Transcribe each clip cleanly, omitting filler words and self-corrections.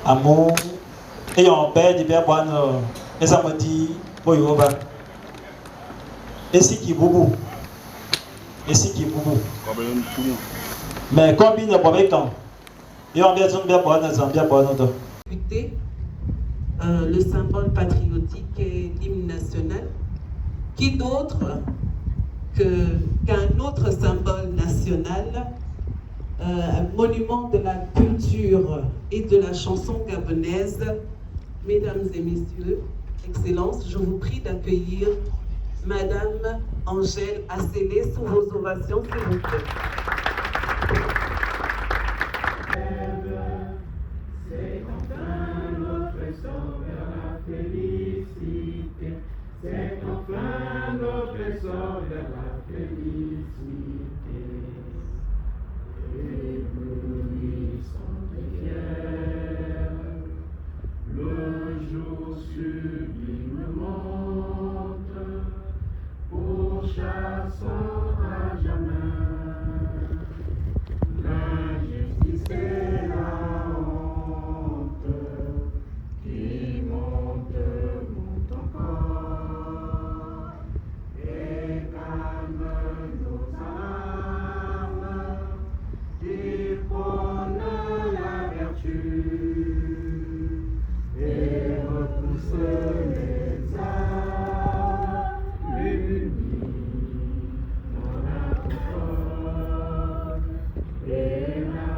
Amour et en paix du père Boine et ça me dit Boyoba et si qui boubou mais combien de problèmes quand et on vient de bien Boine le symbole patriotique et l'hymne national, qui d'autre qu'un autre symbole national, un monument de la culture et de la chanson gabonaise. Mesdames et messieurs, Excellences, je vous prie d'accueillir Madame Angèle Assélé sous vos ovations, s'il vous plaît. C'est enfin notre essor vers la félicité. C'est enfin notre essor vers la félicité. Éblouissant et fier, le jour sublime monte, pourchassant à jamais l'injustice et la honte qui monte encore et calme nos âmes qui prône la vertu et repousse les âmes unies dans la concorde et la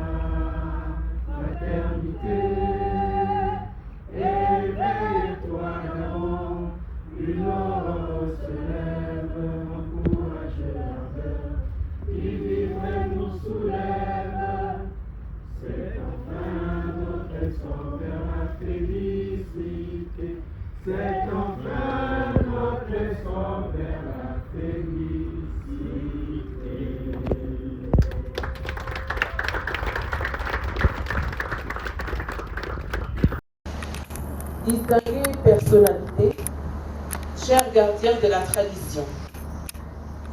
fraternité. Éveille-toi, Gabon, une aurore se lève, encourage l'ardeur qui vivrait nous soulève. C'est enfin notre essor vers la félicité. C'est enfin notre essor vers la félicité. Distinguées personnalités, chers gardiens de la tradition,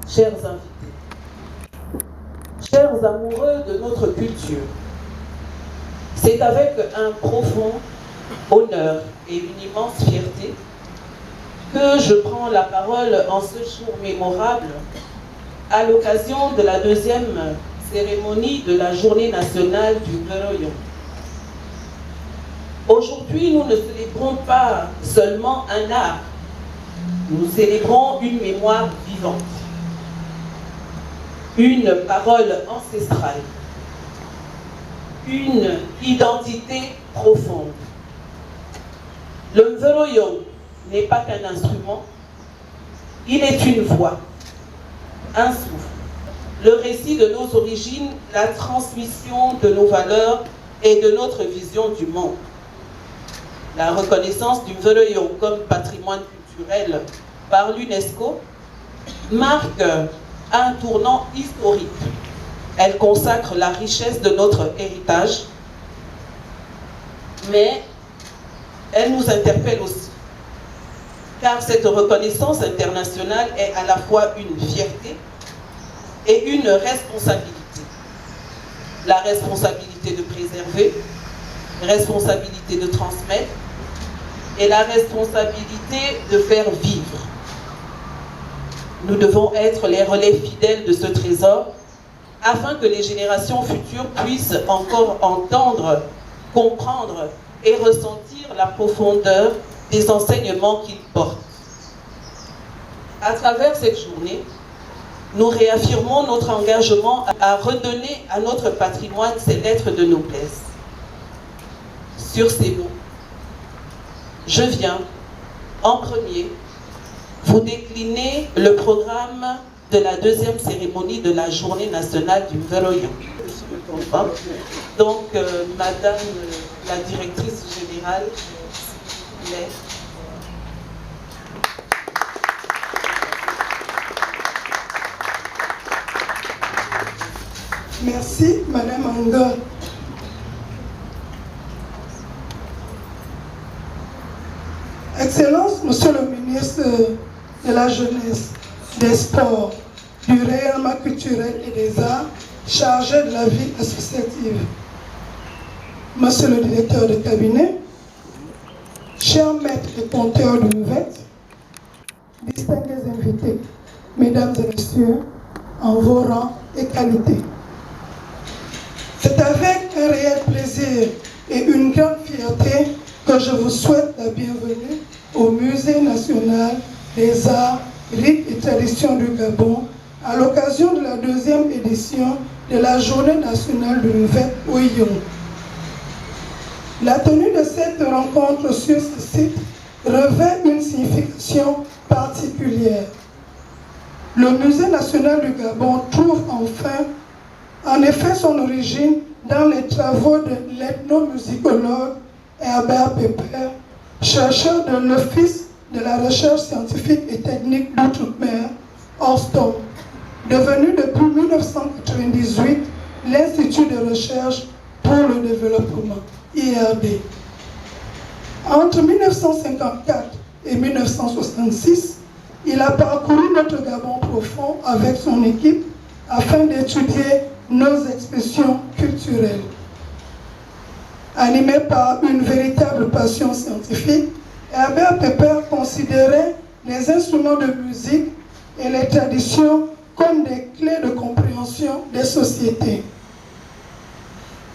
chers invités, chers amoureux de notre culture, c'est avec un profond honneur et une immense fierté que je prends la parole en ce jour mémorable à l'occasion de la deuxième cérémonie de la Journée nationale du Veroyon. Aujourd'hui, nous ne célébrons pas seulement un art, nous célébrons une mémoire vivante, une parole ancestrale, une identité profonde. Le Mveroyong n'est pas qu'un instrument, il est une voix, un souffle, le récit de nos origines, la transmission de nos valeurs et de notre vision du monde. La reconnaissance du Mveroyong comme patrimoine culturel par l'UNESCO marque un tournant historique. Elle consacre la richesse de notre héritage, mais elle nous interpelle aussi, car cette reconnaissance internationale est à la fois une fierté et une responsabilité. responsabilité de préserver, responsabilité de transmettre et la responsabilité de faire vivre. Nous devons être les relais fidèles de ce trésor afin que les générations futures puissent encore entendre, comprendre et ressentir la profondeur des enseignements qu'il porte. À travers cette journée, nous réaffirmons notre engagement à redonner à notre patrimoine ses lettres de noblesse. Sur ces mots, je viens, en premier, vous décliner le programme de la deuxième cérémonie de la Journée nationale du Nouvel-Orient. Donc, Madame la directrice générale, s'il vous plaît. Merci, Madame Angol. Excellence, Monsieur le ministre de la Jeunesse, des Sports, du rayonnement culturel et des arts, chargé de la vie associative. Monsieur le directeur de cabinet, chers maîtres et compteurs de Mouvette, distingués invités, mesdames et messieurs, en vos rangs et qualités. C'est avec un réel plaisir et une grande fierté que je vous souhaite la bienvenue au Musée national des arts, rites et traditions du Gabon à l'occasion de la deuxième édition de la Journée nationale du Nouvel-Orient. La tenue de cette rencontre sur ce site revêt une signification particulière. Le Musée national du Gabon trouve en effet son origine dans les travaux de l'ethnomusicologue Herbert Pepper, chercheur de l'Office de la recherche scientifique et technique d'outre-mer, ORSTOM, devenu depuis 1998 l'Institut de recherche pour le développement, IRD. Entre 1954 et 1966, il a parcouru notre Gabon profond avec son équipe afin d'étudier nos expressions culturelles. Animé par une véritable passion scientifique, Herbert Pepper considérait les instruments de musique et les traditions comme des clés de compréhension des sociétés.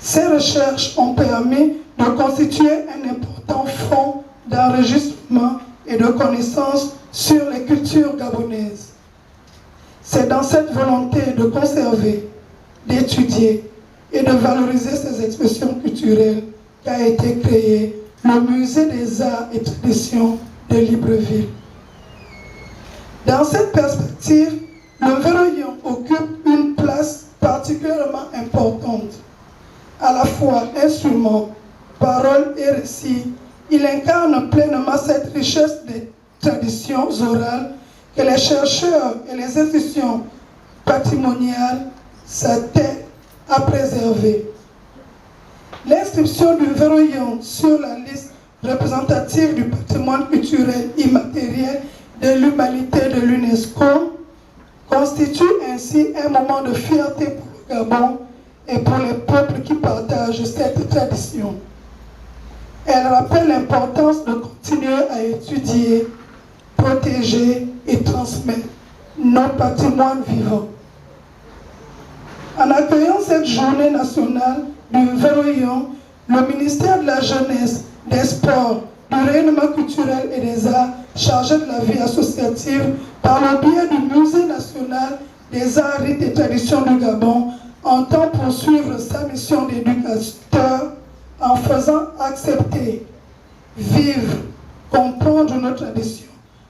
Ces recherches ont permis de constituer un important fonds d'enregistrement et de connaissances sur les cultures gabonaises. C'est dans cette volonté de conserver, d'étudier et de valoriser ces expressions culturelles qu'a été créé le Musée des Arts et Traditions de Libreville. Dans cette perspective, le Nouvel-Orient occupe une place particulièrement importante. À la fois instrument, parole et récit, il incarne pleinement cette richesse des traditions orales que les chercheurs et les institutions patrimoniales s'attellent à préserver. L'inscription du Nouvel-Orient sur la liste représentative du patrimoine culturel immatériel de l'humanité de l'UNESCO constitue ainsi un moment de fierté pour le Gabon et pour les peuples qui partagent cette tradition. Elle rappelle l'importance de continuer à étudier, protéger et transmettre nos patrimoines vivants. En accueillant cette journée nationale du Nouvel-Orient, le ministère de la Jeunesse, des Sports, du rayonnement culturel et des arts chargé de la vie associative par le biais du Musée national des arts, rites et traditions du Gabon entend poursuivre sa mission d'éducateur en faisant accepter, vivre, comprendre nos traditions,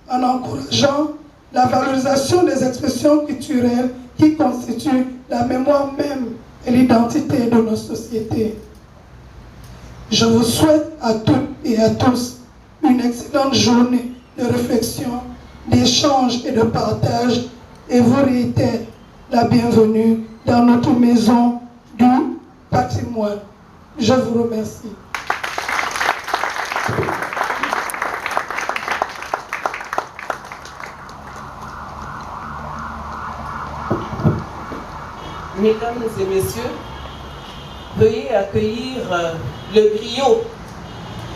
en encourageant la valorisation des expressions culturelles qui constituent la mémoire même et l'identité de nos sociétés. Je vous souhaite à toutes et à tous une excellente journée de réflexion, d'échange et de partage et vous réitère la bienvenue dans notre maison du patrimoine. Je vous remercie. Mesdames et messieurs, Veuillez accueillir le griot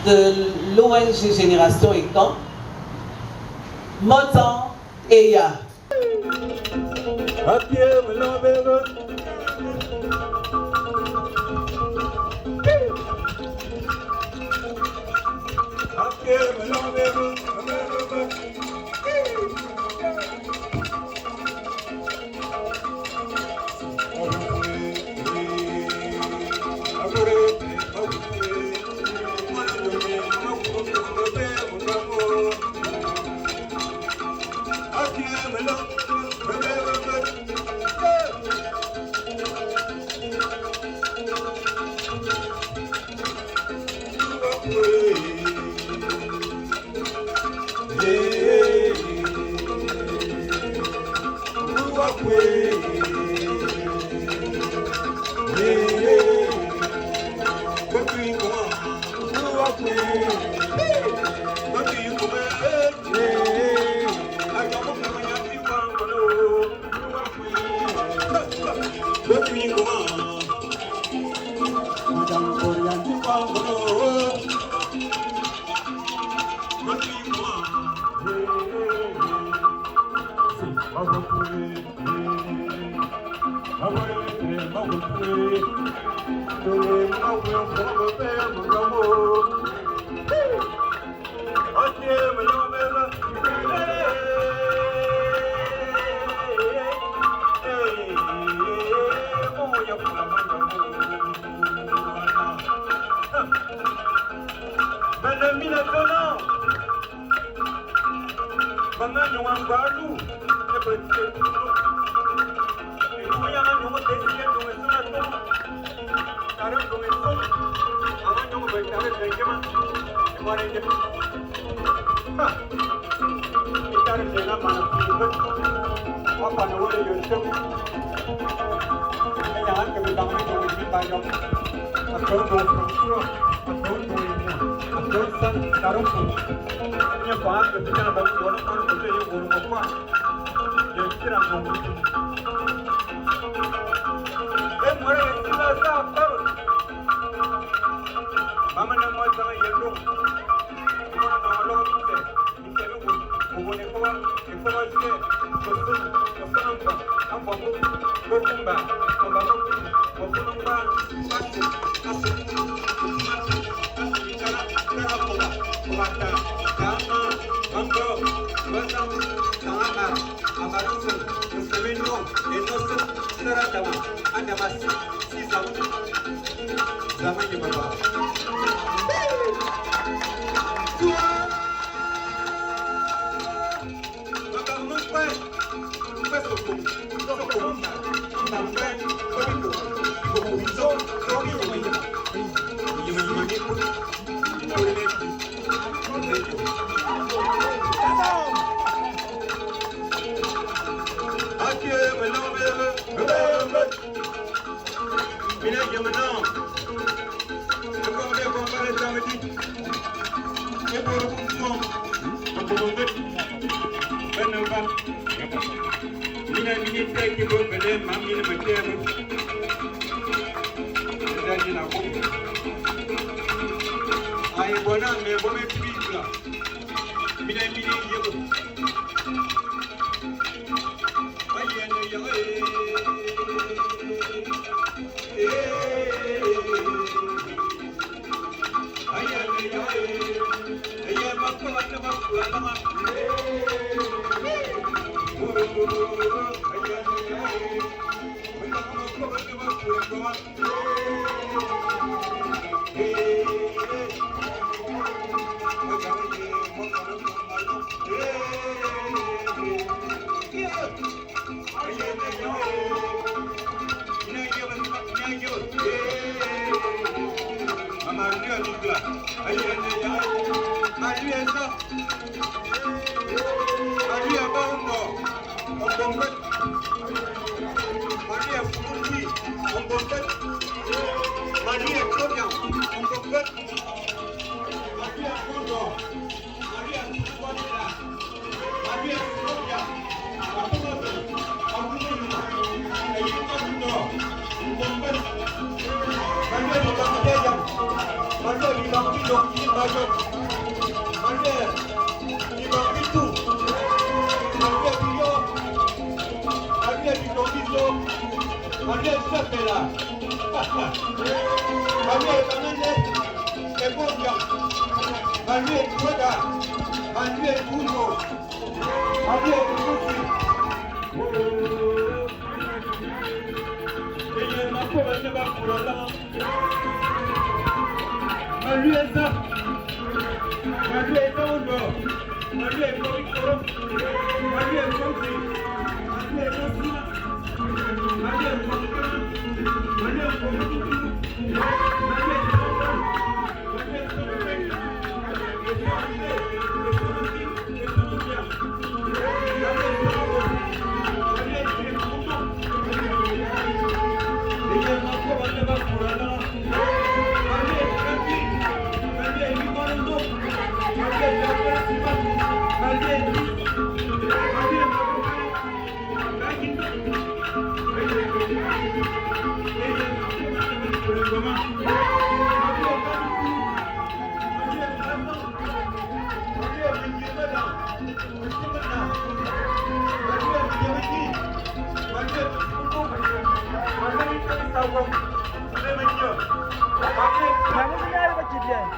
de l'ONG Génération Écan, Motan Eya.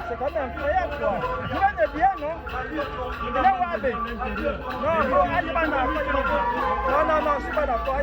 C'est quand même incroyable quoi. Vous venez bien, non? Non, non, je suis pas d'accord.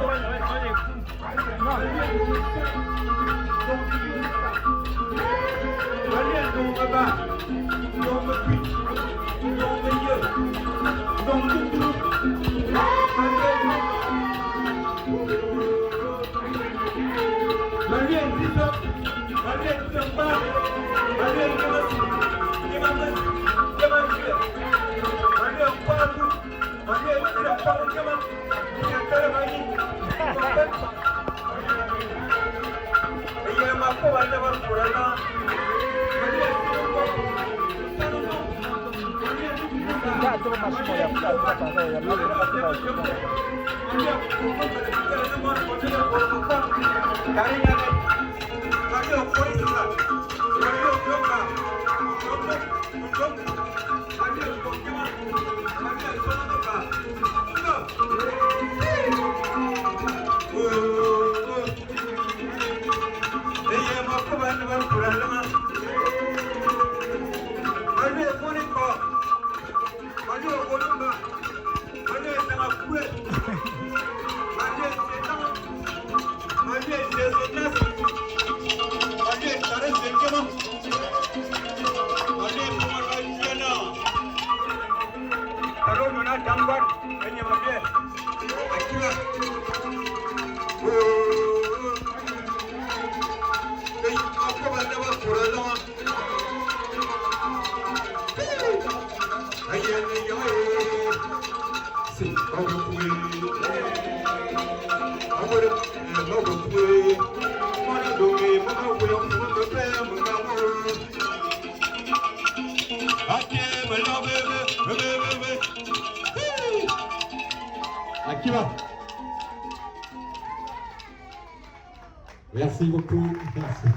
Merci beaucoup. Merci.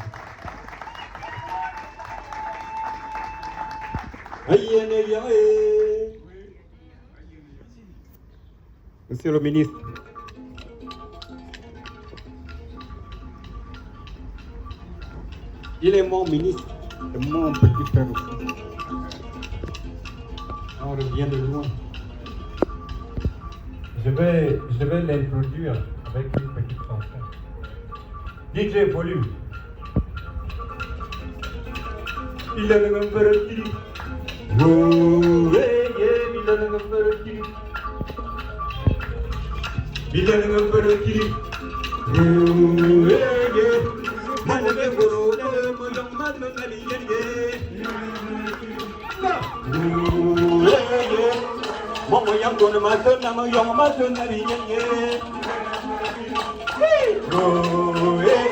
Monsieur le ministre, il est mon ministre et mon petit frère aussi. On revient de loin. Je vais l'introduire avec une petite chanson. DJ volume. Il a le number qui. Oh, yeah, il a le number qui. Il a le number qui. Oh, yeah. Mane me goro, mo yong man me mali ye. Oh, yeah. Mo yong don ma ton na mo yong ma ton na li ye. Oh, yeah.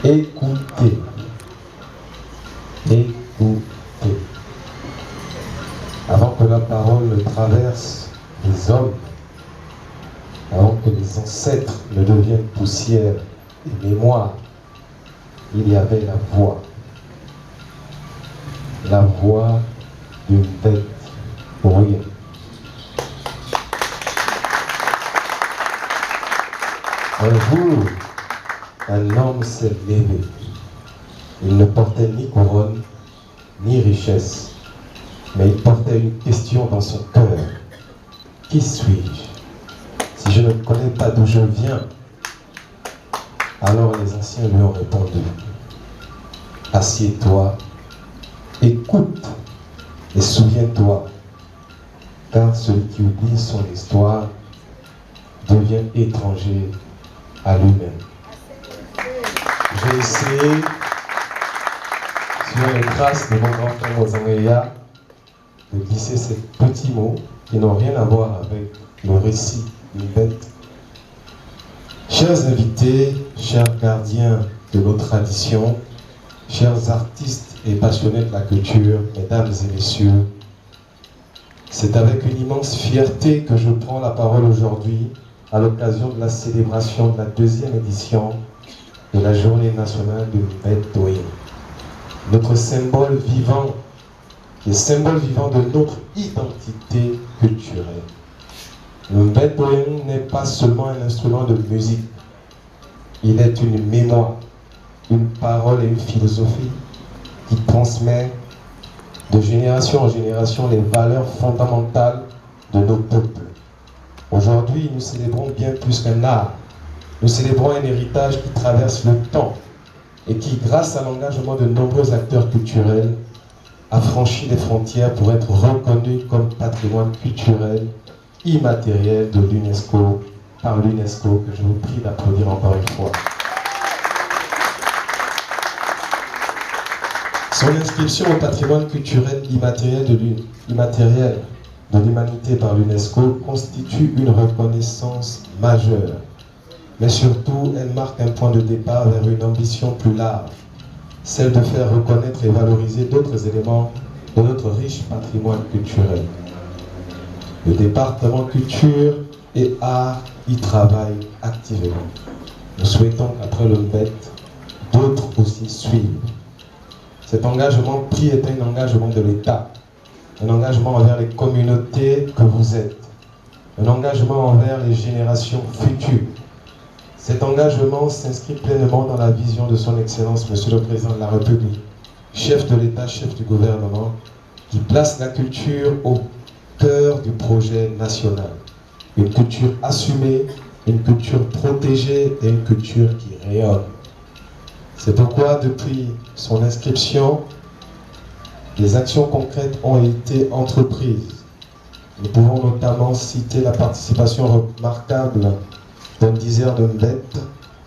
Écoutez. Écoutez. Avant que la parole ne traverse les hommes, avant que les ancêtres ne deviennent poussière et mémoire, il y avait la voix. La voix d'une bête pour rien. Un jour, un homme s'est levé. Il ne portait ni couronne, ni richesse, mais il portait une question dans son cœur. Qui suis-je? Si je ne connais pas d'où je viens, alors les anciens lui ont répondu, assieds-toi, écoute et souviens-toi, car celui qui oublie son histoire devient étranger à lui-même. J'ai essayé, sur les traces de mon grand-père Mozangeya, de glisser ces petits mots qui n'ont rien à voir avec le récit d'une bête. Chers invités, chers gardiens de nos traditions, chers artistes et passionnés de la culture, mesdames et messieurs, c'est avec une immense fierté que je prends la parole aujourd'hui à l'occasion de la célébration de la 2e édition de la Journée nationale de Mbet-Doyen. Notre symbole vivant, le symbole vivant de notre identité culturelle. Le Mbet-Doyen n'est pas seulement un instrument de musique, il est une mémoire, une parole et une philosophie qui transmet de génération en génération les valeurs fondamentales de nos peuples. Aujourd'hui, nous célébrons bien plus qu'un art. Nous célébrons un héritage qui traverse le temps et qui, grâce à l'engagement de nombreux acteurs culturels, a franchi les frontières pour être reconnu comme patrimoine culturel immatériel de l'UNESCO, par l'UNESCO, que je vous prie d'applaudir encore une fois. Son inscription au patrimoine culturel immatériel de l'humanité par l'UNESCO constitue une reconnaissance majeure. Mais surtout, elle marque un point de départ vers une ambition plus large, celle de faire reconnaître et valoriser d'autres éléments de notre riche patrimoine culturel. Le département culture et art y travaille activement. Nous souhaitons qu'après le Mbet, d'autres aussi suivent. Cet engagement pris est un engagement de l'État, un engagement envers les communautés que vous êtes, un engagement envers les générations futures. Cet engagement s'inscrit pleinement dans la vision de son Excellence, Monsieur le Président de la République, chef de l'État, chef du gouvernement, qui place la culture au cœur du projet national. Une culture assumée, une culture protégée et une culture qui rayonne. C'est pourquoi, depuis son inscription, des actions concrètes ont été entreprises. Nous pouvons notamment citer la participation remarquable d'un diseur de Mbet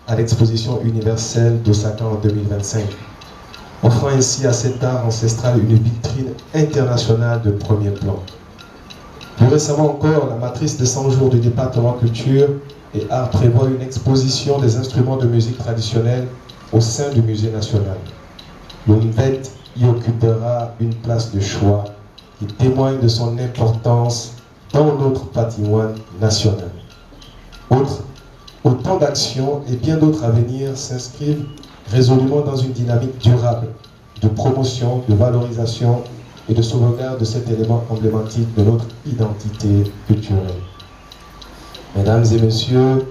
à l'exposition universelle d'Osaka en 2025, offrant ainsi à cet art ancestral une vitrine internationale de premier plan. Plus récemment encore, la matrice des 100 jours du département culture et art prévoit une exposition des instruments de musique traditionnelle au sein du musée national. Le Mbet y occupera une place de choix qui témoigne de son importance dans notre patrimoine national. Autant d'actions et bien d'autres à venir s'inscrivent résolument dans une dynamique durable de promotion, de valorisation et de sauvegarde de cet élément emblématique de notre identité culturelle. Mesdames et messieurs,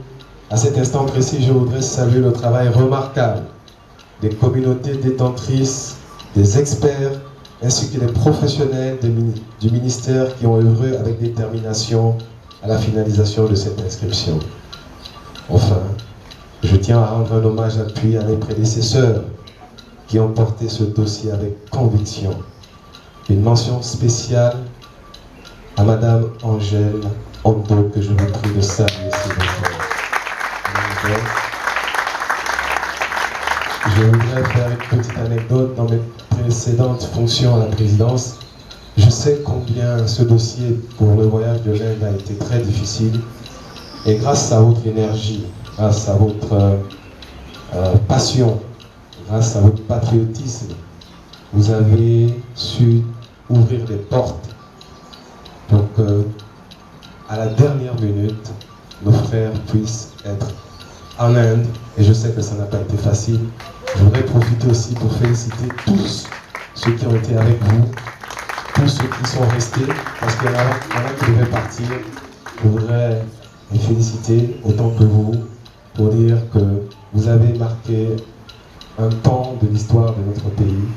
à cet instant précis, je voudrais saluer le travail remarquable des communautés détentrices, des experts, ainsi que des professionnels du ministère qui ont œuvré avec détermination à la finalisation de cette inscription. Enfin, je tiens à rendre un hommage appuyé à mes prédécesseurs qui ont porté ce dossier avec conviction. Une mention spéciale à Madame Angèle Ondo, que je vous prie de saluer, s'il vous plaît. Je voudrais faire une petite anecdote. Dans mes précédentes fonctions à la présidence, je sais combien ce dossier pour le voyage de l'Inde a été très difficile. Et grâce à votre énergie, grâce à votre passion, grâce à votre patriotisme, vous avez su ouvrir les portes pour que, à la dernière minute, nos frères puissent être en Inde. Et je sais que ça n'a pas été facile. Je voudrais profiter aussi pour féliciter tous ceux qui ont été avec vous, tous ceux qui sont restés, parce qu'il y en a qui devaient partir. Je voudrais les féliciter autant que vous pour dire que vous avez marqué un temps de l'histoire de notre pays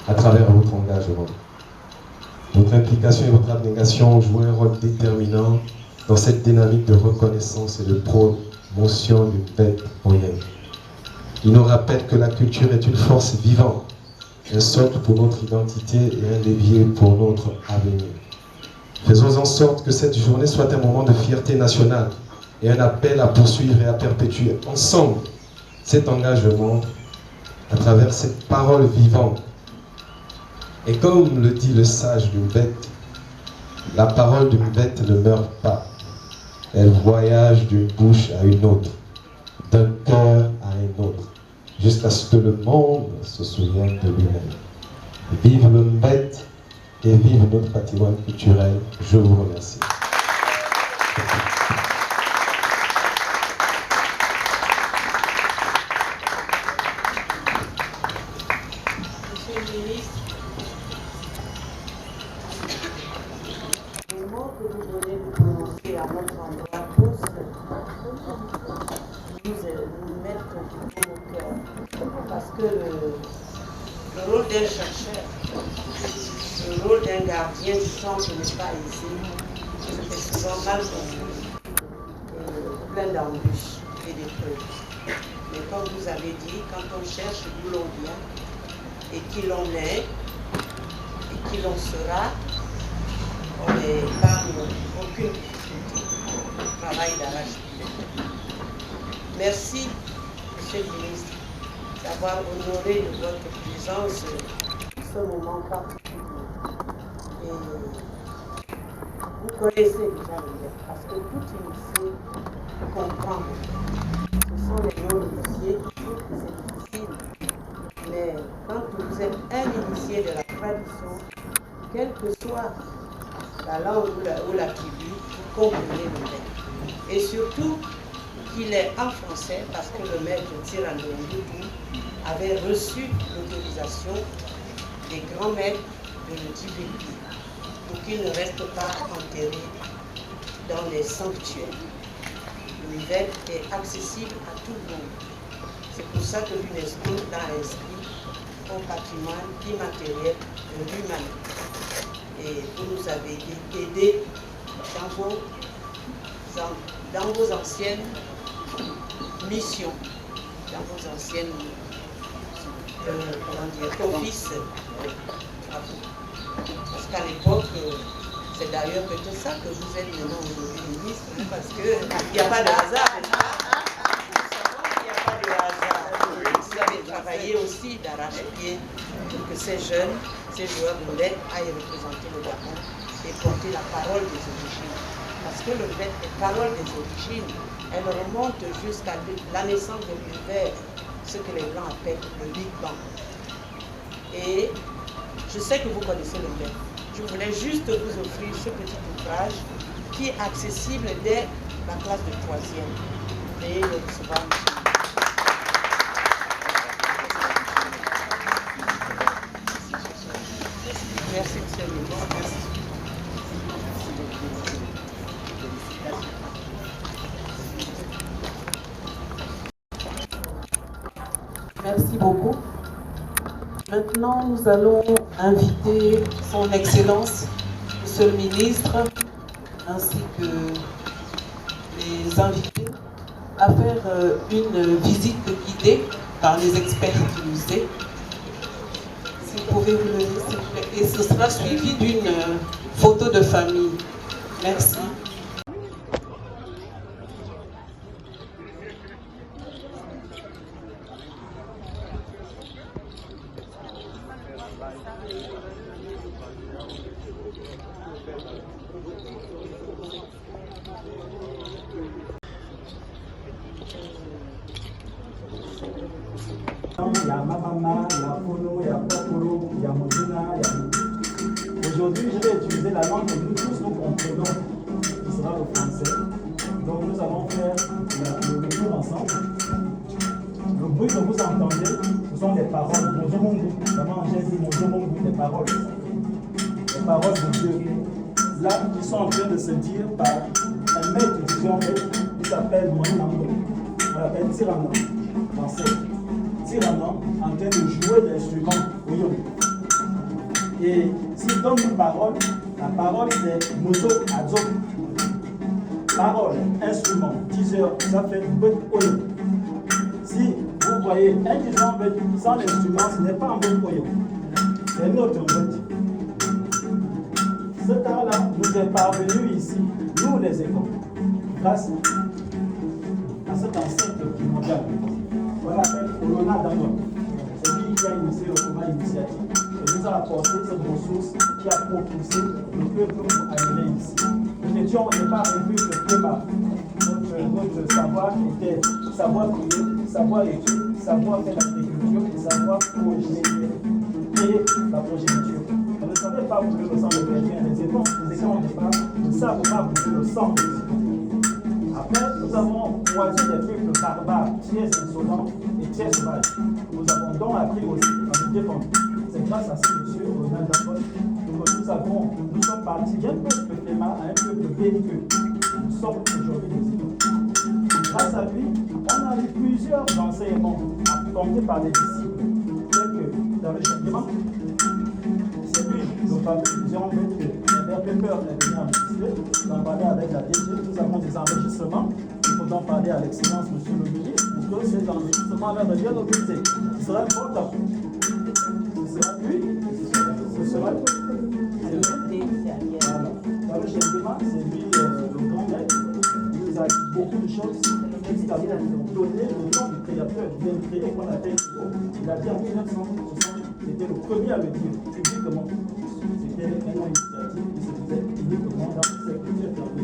à travers votre engagement. Votre implication et votre abnégation ont joué un rôle déterminant dans cette dynamique de reconnaissance et de promotion d'une belle moyenne. Il nous rappelle que la culture est une force vivante, un socle pour notre identité et un levier pour notre avenir. Faisons en sorte que cette journée soit un moment de fierté nationale et un appel à poursuivre et à perpétuer ensemble cet engagement à travers cette parole vivante. Et comme le dit le sage d'une bête, la parole d'une bête ne meurt pas. Elle voyage d'une bouche à une autre, d'un cœur à un autre, jusqu'à ce que le monde se souvienne de lui-même. Vive le bête et vive notre patrimoine culturel. Je vous remercie. Monsieur le ministre, les mots que vous venez de prononcer à notre endroit tous nous mettent au cœur. Parce que le rôle d'un chercheur, le rôle d'un gardien du temple n'est pas ici. C'est souvent mal connu, plein d'embûches et d'épreuves. Mais comme vous avez dit, quand on cherche d'où l'on vient, et qui l'on est, et qui l'on sera, on n'épargne aucune difficulté. Le travail d'arrache-pied. Merci, Monsieur le ministre, d'avoir honoré de votre présence ce moment particulier. Et vous connaissez déjà le livre, parce que tout initié comprend. Ce sont les non-initiés qui trouvent que c'est difficile. Mais quand vous êtes un initié de la tradition, quelle que soit la langue ou la tribu, vous comprenez le maître. Et surtout, qu'il est en français parce que le maître Tirandongoudou avait reçu l'autorisation des grands maîtres de le Tibet pour qu'il ne reste pas enterré dans les sanctuaires. L'univers est accessible à tout le monde. C'est pour ça que l'UNESCO l'a inscrit au patrimoine immatériel de l'humanité. Et vous nous avez aidés dans vos anciennes missions, dans vos anciennes offices. Parce qu'à l'époque, c'est d'ailleurs peut-être ça que vous êtes maintenant aujourd'hui ministre, parce qu'il n'y a pas de hasard. Il n'y a pas de hasard. Vous avez travaillé aussi d'arrache-pied pour que ces jeunes, ces joueurs de lettres aillent représenter le Gabon et porter la parole des origines. Parce que le fait est parole des origines, elle remonte jusqu'à la naissance de l'univers, ce que les Blancs appellent le Big Bang. Et je sais que vous connaissez le maître. Je voulais juste vous offrir ce petit ouvrage qui est accessible dès la classe de 3e. Et le recevoir. Merci, monsieur le ministre. Merci beaucoup. Maintenant, nous allons inviter son Excellence, Monsieur le Ministre, ainsi que les invités, à faire une visite guidée par les experts du musée. Si vous pouvez vous lever, s'il vous plaît. Et ce sera suivi d'une photo de famille. Merci. Il y a Mabama, il y a Polo, il y a Popolo, il y a Modina, il y a... Aujourd'hui, je vais utiliser la langue que nous tous nous comprenons, qui sera le français. Donc nous allons faire le tour ensemble. Le bruit que vous entendez, ce sont des paroles. Bonjour mon goût. Vraiment, j'ai dit bonjour mon goût, des paroles. Les paroles de Dieu. Là, ils sont en train de se dire par un maître étudiant, il s'appelle Moïnambo. On l'appelle Tyrannon, français. Tyrannon en train de jouer l'instrument Oyo. Et s'il donne une parole, la parole c'est Moto Adzo. Parole, instrument, 10 heures, ça fait Oyo. Si vous voyez un disant sans l'instrument, ce n'est pas un bon Oyo. C'est notre mode. Ce temps-là nous est parvenu ici, nous les écoles, grâce à cet ancêtre primordial. On l'appelle Olona Dangwa. C'est lui qui a initié le combat initiatique et nous a apporté cette ressource qui a propulsé le peuple pour arriver ici. Nous n'étions pas réduits de prépa. Notre savoir était savoir prier, savoir étudier, savoir faire l'agriculture et savoir créer la progéniture. On ne savait pas bouger le sang de quelqu'un. Les écoles au départ ne savent pas bouger le sang de quelqu'un. Après, nous avons choisi des peuples barbares, très insolents et très sauvages. Nous avons donc appris aussi à nous défendre. C'est grâce à ce monsieur, Ronald Dangwa, que nous sommes partis d'un peuple clément à un peuple belliqueux. Nous sommes aujourd'hui des îlots. Grâce à lui, on a eu plusieurs enseignements apportés par les disciples, tels que dans le châtiment. C'est lui, le fameux étudiant maître, Père Pepper est venu enregistrer, d'en parler avec la DG. Nous avons des enregistrements. Il faut en parler à l'excellence, monsieur le ministre, pour que ces enregistrements-là deviennent autorisés. Ce sera important. Ce sera lui, ce sera lui. Voilà. Dans le châtiment, c'est lui le grand maître. Il nous a dit beaucoup de choses. Il a donné le nom du créateur, il a créé qu'on appelle il a dit en 1960, c'était le premier à le dire publiquement. C'était un nom initiatique qui se faisait publiquement dans le secteur fermé.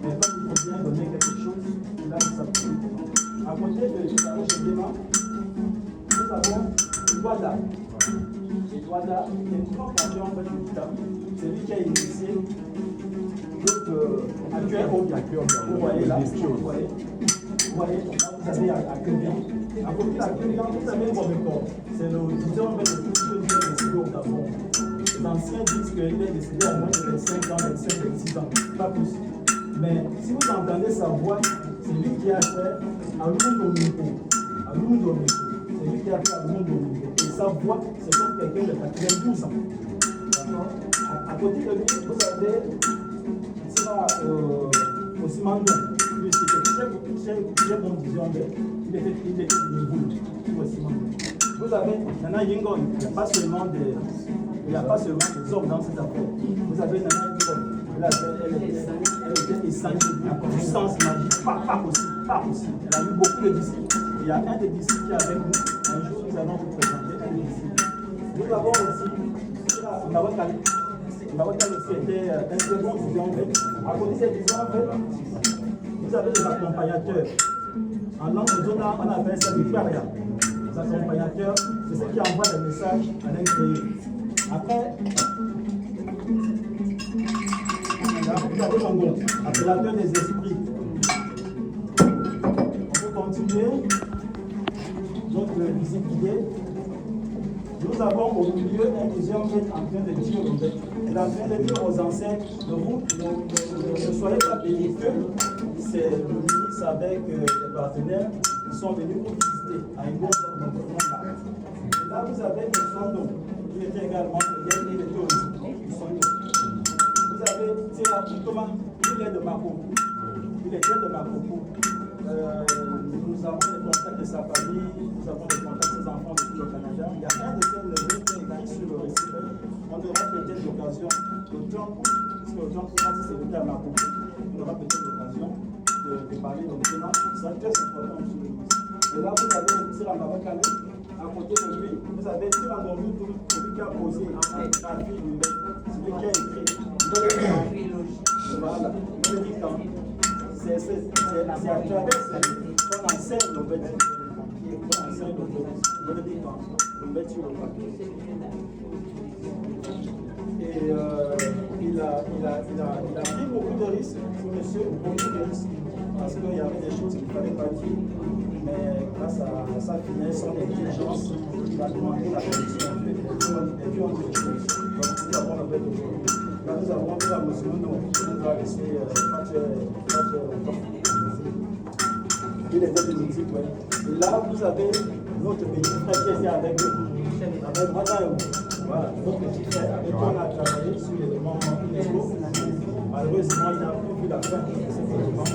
Mais quand il faut bien donner quelque chose, là nous savons. À côté de Chitaro Chedema, nous avons Douada. Et Douada est une grande passion en fait du temps. C'est lui qui a initié notre actuel homme. Vous voyez là, vous voyez. Vous voyez, vous avez à Kenya. À côté de Kenya, vous avez Bomeko. C'est le diseur de tout ce qui est décédé au Gabon. L'ancien disent qu'il est décédé à moins de 25 ans, 25, 26 ans, pas plus. Mais si vous entendez sa voix, c'est lui qui a fait Alundomiko. C'est lui qui a fait Alundomiko. Et sa voix, c'est comme quelqu'un de 92 ans. D'accord? À côté de lui, vous avez Osimandou. Lui, c'était très bon disant, il était du niveau. Vous avez Nana Yingon, il n'y a pas seulement des hommes dans cette affaire. Vous avez Nana Yingon, elle était essentielle, la puissance magique, pas possible. Elle a eu beaucoup de disciples. Il y a un des disciples qui est avec nous. Un jour, nous allons vous présenter un des disciples. Nous avons aussi Ndawakali. Ndawakali aussi était un très bon disant. À côté de ces disants, vous avez des accompagnateurs. En langue de Zona, on appelle ça des paria. Les accompagnateurs, c'est ceux qui envoient des messages à l'intérieur. Après, vous avez Congo, appelateur des esprits. On peut continuer. Donc, visite guidée. Nous avons au milieu un deuxième maître en train de dire aux bêtes. Il est en train de dire aux ancêtres, ne soyez pas belliqueux. C'est le ministre avec les partenaires qui sont venus pour visiter à une autre là. Et là, vous avez le Sondo, qui était également le il était aussi. Vous avez Tira Thomas, il est de Makoko. Il était de Makoko. Nous avons les contacts de sa famille, nous avons les contacts de ses enfants depuis le Canada. Il y a un de ces neveux qui est écrit sur le récit. On aura peut-être l'occasion de John, parce que John Thomas, c'est le cas à Makoko. On aura peut-être l'occasion de parler de maintenant. C'est très important sur le récit. Et là, vous avez Tira Mabakane, à côté de lui. Vous avez Tira Morutu, celui qui a posé la vie du mec, celui qui a écrit. Voilà, le dictant. C'est à travers qu'on enseigne le bête. On enseigne le dictant, le bête sur le papier. Et il a pris beaucoup de risques, ce monsieur, beaucoup de risques. Parce qu'il y avait des choses qu'il ne fallait pas dire. Mais grâce à sa finesse, son intelligence, il a demandé la permission de Dieu en quelque chose. Donc nous avons le bête aujourd'hui. Là, nous avons vu la notion, nous va laisser il était de musique, oui. Et là, vous avez notre petit frère qui était avec nous, avec Madaïo. Voilà, notre petit frère avec qui on a travaillé sur l'élément UNESCO. Malheureusement, il n'a plus vu la fin de cet élément.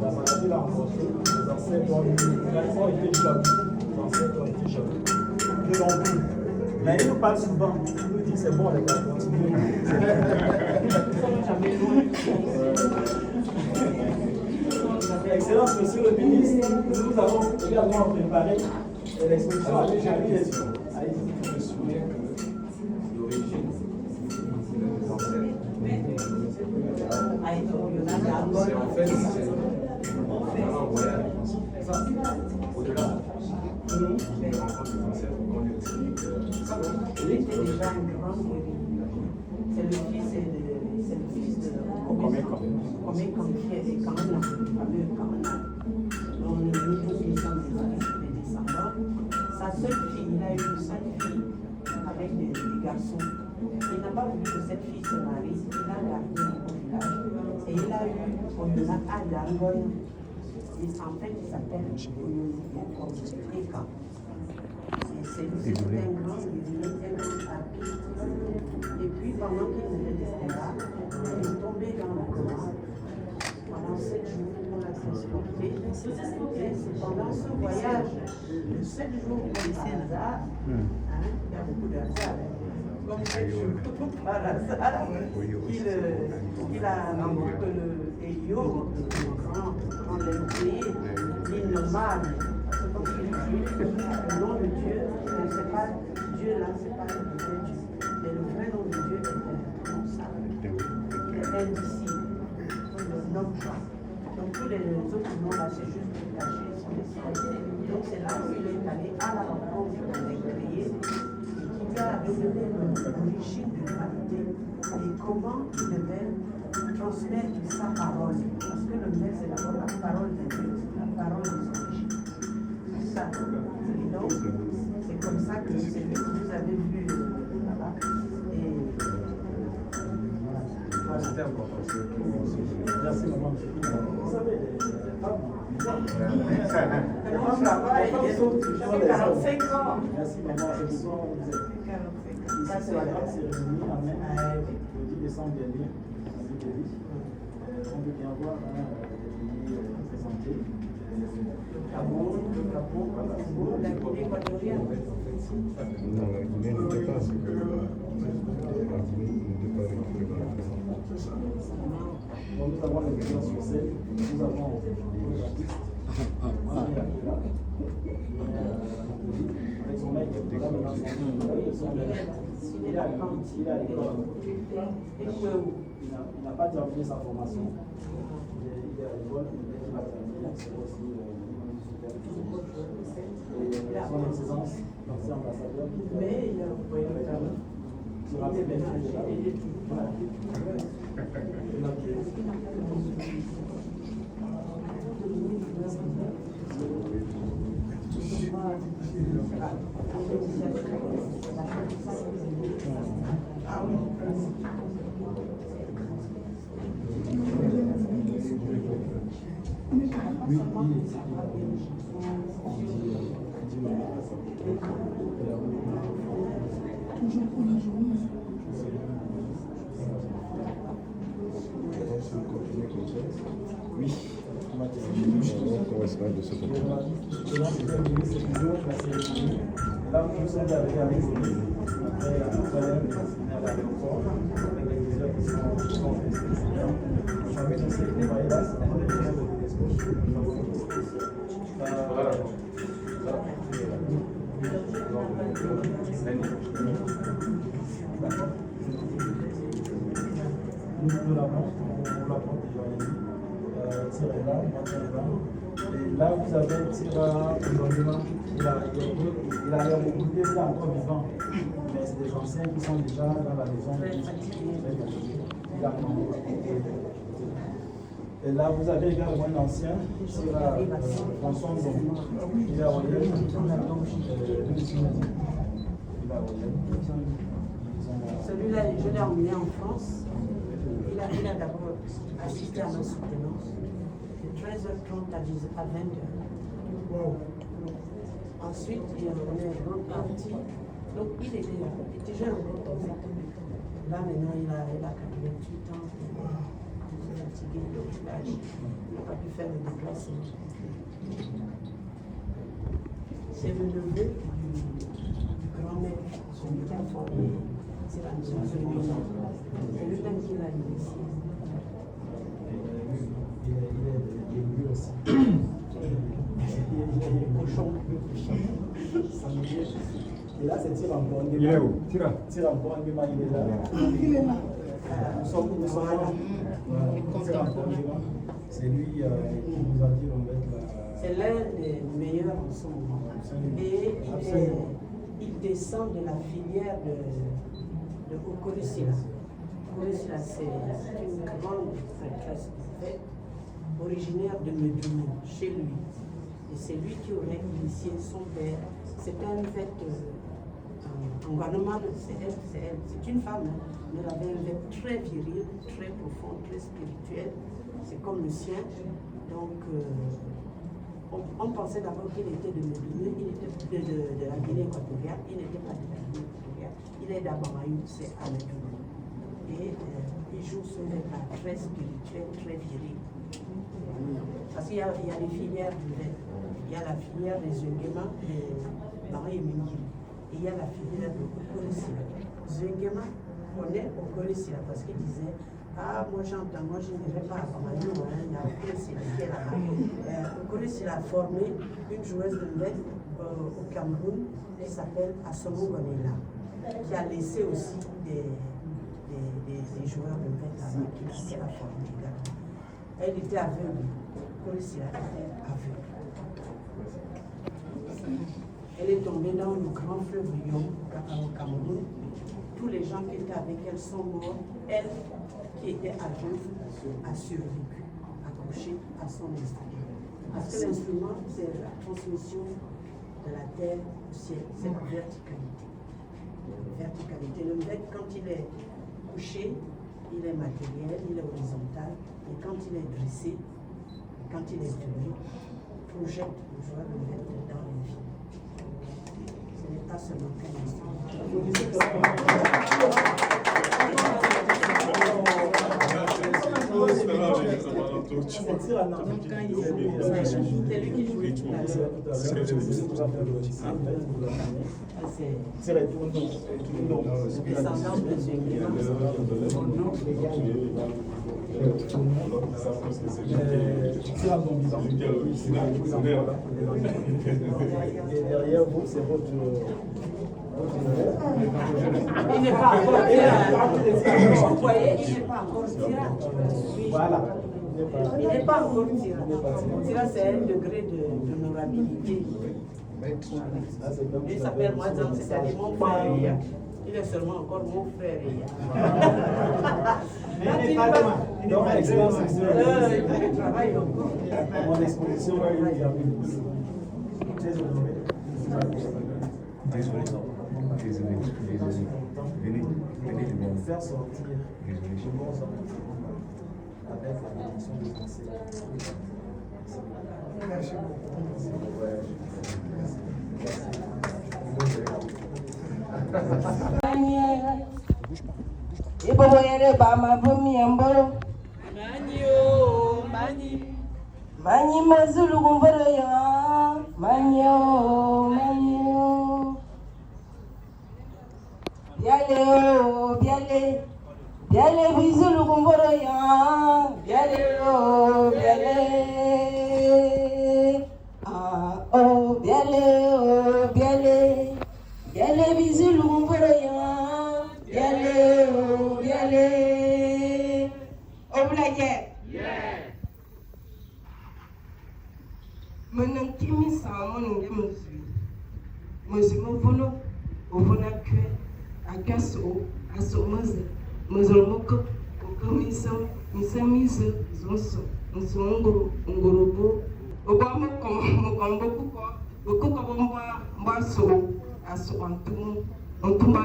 La maladie l'a emporté. Les ancêtres ont été jaloux. Les ancêtres ont été jaloux. Ils l'ont vu. Mais il nous parle souvent. Il nous dit c'est bon, les gars, continuez. Excellence, monsieur le ministre, nous avons également préparé l'exposition avec Jérémy Lesio. Je me souviens que l'origine de l'ancêtre, c'est en fait un voyage. Au-delà, les rencontres des ancêtres, on connaît aussi il était déjà un grand guerrier. C'est le fils de Komé qui est Kamana, fameux Kamana, dont nous sommes des descendants. Sa seule fille, il a eu 5 filles avec des garçons. Il n'a pas voulu que cette fille se marie, il a gardé au village. Et il a eu Oyona Adangoy. En fait, il s'appelle Oyona. C'est un grand artiste. Et puis, pendant qu'il était là, il est tombé dans le coma. Pendant 7 jours, on l'a transporté. Et c'est pendant ce voyage, de 7 jours, comme par hasard, il y a beaucoup de hasard, comme 7 jours, par hasard, il a rencontré le Elio, grand lévrier, l'innommable. Parce que comme il dit, le nom de Dieu, c'est pas Dieu là, c'est pas le vrai Dieu. Mais le vrai nom de Dieu est comme ça. Il est indicible. Le nom Jean. Donc tous les autres noms là, c'est juste pour cacher son esprit. Donc c'est là où il est allé à la rencontre d'un lévrier qui lui a révélé l'origine de l'humanité et comment il devait transmettre sa parole. Parce que le maître, c'est d'abord la parole de Dieu, la parole des origines. Et donc, c'est comme ça que c'est lui que vous avez vu là-bas. Et voilà. C'était important. Merci, maman. Vous savez, on travaille, j'avais 45 ans. merci, maman. Ce soir, vous êtes 45 ans. ça, c'est la grande cérémonie le 10 décembre dernier. On veut bien voir les pays représentés. La Guinée équatoriale. Non, la Guinée n'était pas. La Guinée n'était pas Donc nous avons les gens sur scène, nous avons les artistes. Avec son mec, il n'a pas terminé sa formation. Il est à l'école, il va terminer, c'est aussi son excellence, l'ancien ambassadeur. Mais il a envoyé le talent. Il a fait la Oui, Toujours pour la journée. oui. On va se mettre de ce côté. Là, vous sommes avec vous. Après, à l'aéroport, avec les visiteurs qui sont en fait, on s'est préparé là, c'est un des de nous l'avons déjà dit. Tirez là, et là, vous avez Tira, aujourd'hui, il a regroupé là encore vivant. Mais c'est des anciens qui sont déjà dans la maison. Il a et là, vous avez également un ancien, Tira François Nzongo. Il a relié. Celui-là, je l'ai emmené en France. Il a d'abord assisté à ma soutenance de 13h30 à 20h. Ensuite, on est parti. Donc, il était jeune. Là, maintenant, il a 88 ans. Il est fatigué, donc il n'a pas pu faire le déplacement. C'est le neveu du grand-mère, son enfant. C'est lui-même qui l'a initié. Il est élu aussi. Il est cochon. Et là, c'est Tira encore. Il est où? Tira encore, il est là. Il est là. Nous sommes là. C'est lui qui nous a dit on va être là. C'est l'un des meilleurs en son moment. Et il descend de la filière de Okorisila. Okorisila, c'est une grande prêtresse originaire de Medjoumé, chez lui. Et c'est lui qui aurait initié son père. C'était un fait en Guatemala, c'est elle. C'est une femme, mais elle avait un fait très viril, très profond, très spirituel. C'est comme le sien. Donc, on pensait d'abord qu'il était de Medjoumé, il était de la Guinée équatoriale, il n'était pas de la Guinée équatoriale. Il est d'Abamaïou, c'est à Medjoumé. Et il joue ce fait très spirituel, très viril. Parce qu'il y a des filières du lait. Il y a la filière des Zengema, des Marie et Mingi. Et il y a la filière de Okorisila. Zengema connaît Okorisila parce qu'il disait moi j'entends, moi je n'irai pas à Bamanou, il y a Okorisila qui est là-bas. Okorisila a formé une joueuse de lait au Cameroun, elle s'appelle Assomo Gonela, qui a laissé aussi des joueurs de lait là-bas qu'elle a formé également. Elle était aveugle. Okorisila était aveugle. Elle est tombée dans le grand fleuve Lyon au Cameroun. Tous les gens qui étaient avec elle sont morts. Elle, qui était aveugle, a survécu, accrochée à son instrument. Parce que l'instrument, c'est la transmission de la terre au ciel, c'est la verticalité. Le mec, quand il est couché, il est matériel, il est horizontal, et quand il est dressé, quand il est tourné, projette le joueur de mettre dans l'infini. Ce n'est pas seulement qu'un instrument. C'est lui qui joue. Et derrière vous, c'est votre. Il n'est pas encore tirage. Vous voyez, il n'est pas encore tirage. Voilà. Il n'est pas encore tirage. Tirage, c'est un degré d'honorabilité. Il s'appelle Mwazam, c'est-à-dire mon frère. Il est seulement encore mon frère. Donc, l'expérience, il travaille encore. Mon exposition, il y a eu. Désolé. Venez de me faire sortir de bons hommes avec la bénédiction du conseil. Mani mazulu gumbaro ya manyo manyo biale o biale biale bizulu gumbaro ya biale o biale ah o biale biale bizulu gumbaro ya biale o biale oblage Mon kimi samon de muzi movono ovona kwe akaso aso muzomoko okomiso misamiso zonso nsongoro ngorobo obamo kombo kuko bomba mbaso aso antumba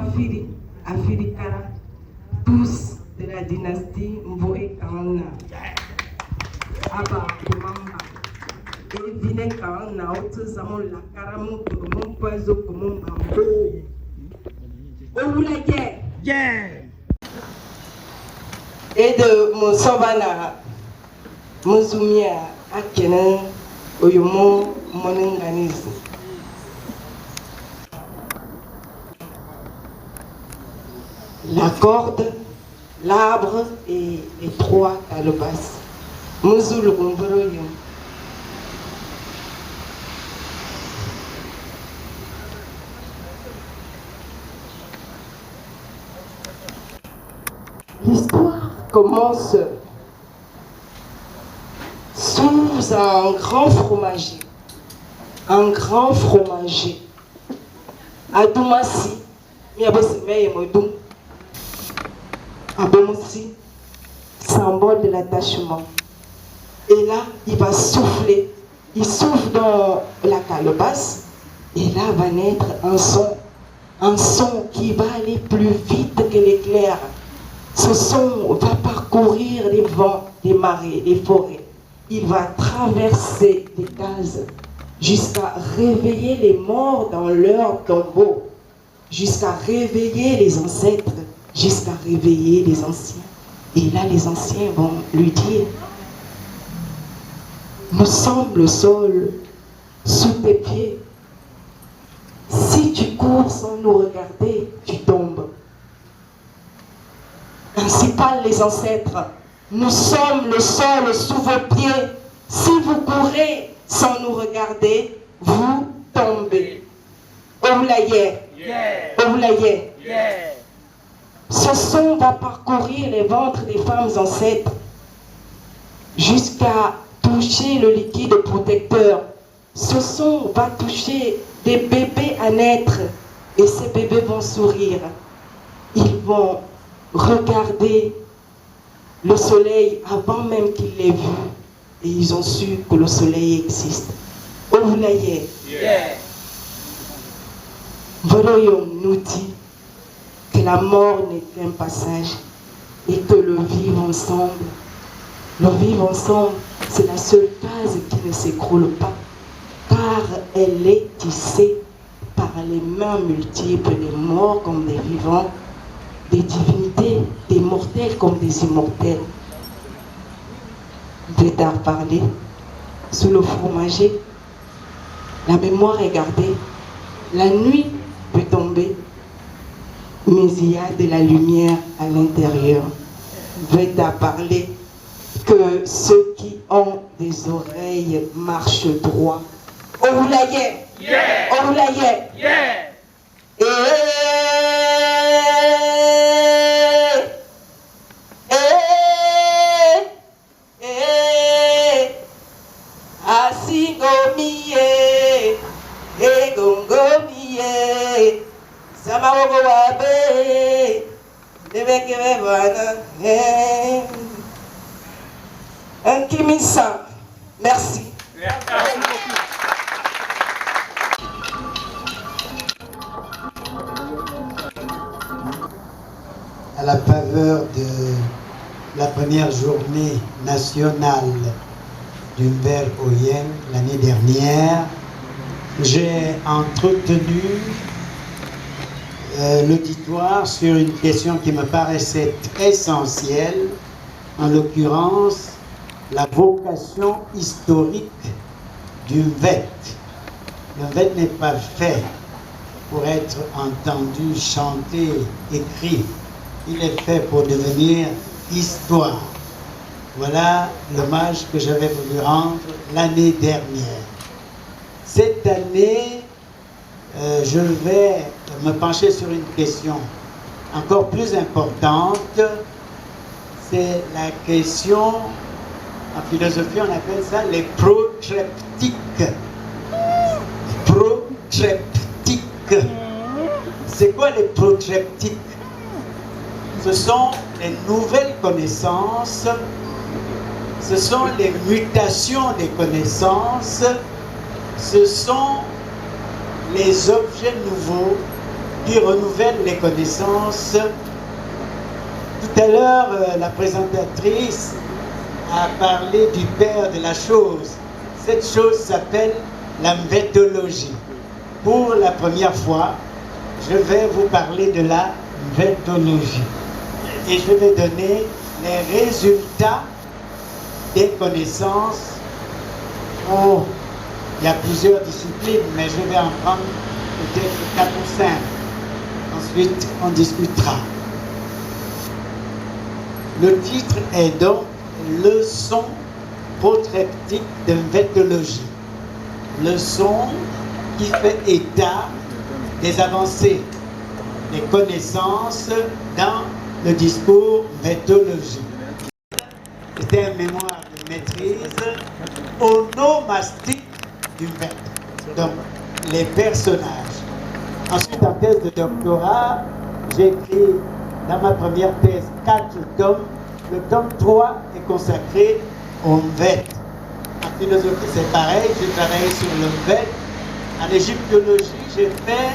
afiri kara tous de la dynastie Mboé Kaona aba kumamba Vine quand na autre zaman la caramu comme poison comme bambou. On vous la guerre. Yeah. Et de mon savana, mon zoumia à Kenan, Oyomo, mon organisme. La corde, l'arbre et les trois calebasses. Mouzoul Gomboroyom. L'histoire commence sous un grand fromager. Un grand fromager. Adoumassi, Abomoussi, symbole de l'attachement. Et là, il va souffler. Il souffle dans la calebasse. Et là va naître un son qui va aller plus vite que l'éclair. Ce son va parcourir les vents, les marées, les forêts. Il va traverser les cases jusqu'à réveiller les morts dans leur tombeau, jusqu'à réveiller les ancêtres, jusqu'à réveiller les anciens. Et là, les anciens vont lui dire, nous sommes le sol sous tes pieds. Si tu cours sans nous regarder, tu tombes. Ainsi parlent les ancêtres. Nous sommes le sol sous vos pieds. Si vous courez sans nous regarder, vous tombez. Oulaye. Oulaye. Ce son va parcourir les ventres des femmes ancêtres jusqu'à toucher le liquide protecteur. Ce son va toucher des bébés à naître et ces bébés vont sourire. Ils vont regarder le soleil avant même qu'ils l'aient vu et ils ont su que le soleil existe. Oulaye. Voloyom nous dit que la mort n'est qu'un passage et que le vivre ensemble, c'est la seule case qui ne s'écroule pas, car elle est tissée par les mains multiples, des morts comme des vivants, des divinités, des mortels comme des immortels. Védar parlait sous le fromager, la mémoire est gardée, la nuit peut tomber, mais il y a de la lumière à l'intérieur. Védar parlait que ceux qui ont des oreilles marchent droit. Oulaye, Oulaye, Asigomiye, Egongomiye, Samawogo wabe, Nebekebe bana, un Kimisa. Merci. À la faveur de la première journée nationale d'Humber Oyen l'année dernière, j'ai entretenu l'auditoire sur une question qui me paraissait essentielle, en l'occurrence la vocation historique du VET. Le VET n'est pas fait pour être entendu, chanté, écrit. Il est fait pour devenir histoire. Voilà l'hommage que j'avais voulu rendre l'année dernière. Cette année, je vais me pencher sur une question encore plus importante. C'est la question, en philosophie on appelle ça les protreptiques. Protreptiques. C'est quoi les protreptiques? Ce sont les nouvelles connaissances, ce sont les mutations des connaissances, ce sont les objets nouveaux qui renouvellent les connaissances. Tout à l'heure, la présentatrice a parlé du père de la chose. Cette chose s'appelle la vétologie. Pour la première fois, je vais vous parler de la vétologie. Et je vais donner les résultats des connaissances. Oh, il y a plusieurs disciplines, mais je vais en prendre peut-être 4 ou 5. Ensuite, on discutera. Le titre est donc Leçon protreptique de vétologie. Leçon qui fait état des avancées, des connaissances dans le discours vétologique. C'était un mémoire de maîtrise onomastique du VET. Donc, les personnages. Ensuite, en thèse de doctorat, j'ai écrit dans ma première thèse 4 tomes. Le tome 3 est consacré au VET. En philosophie, c'est pareil. J'ai travaillé sur le VET. En égyptologie, j'ai fait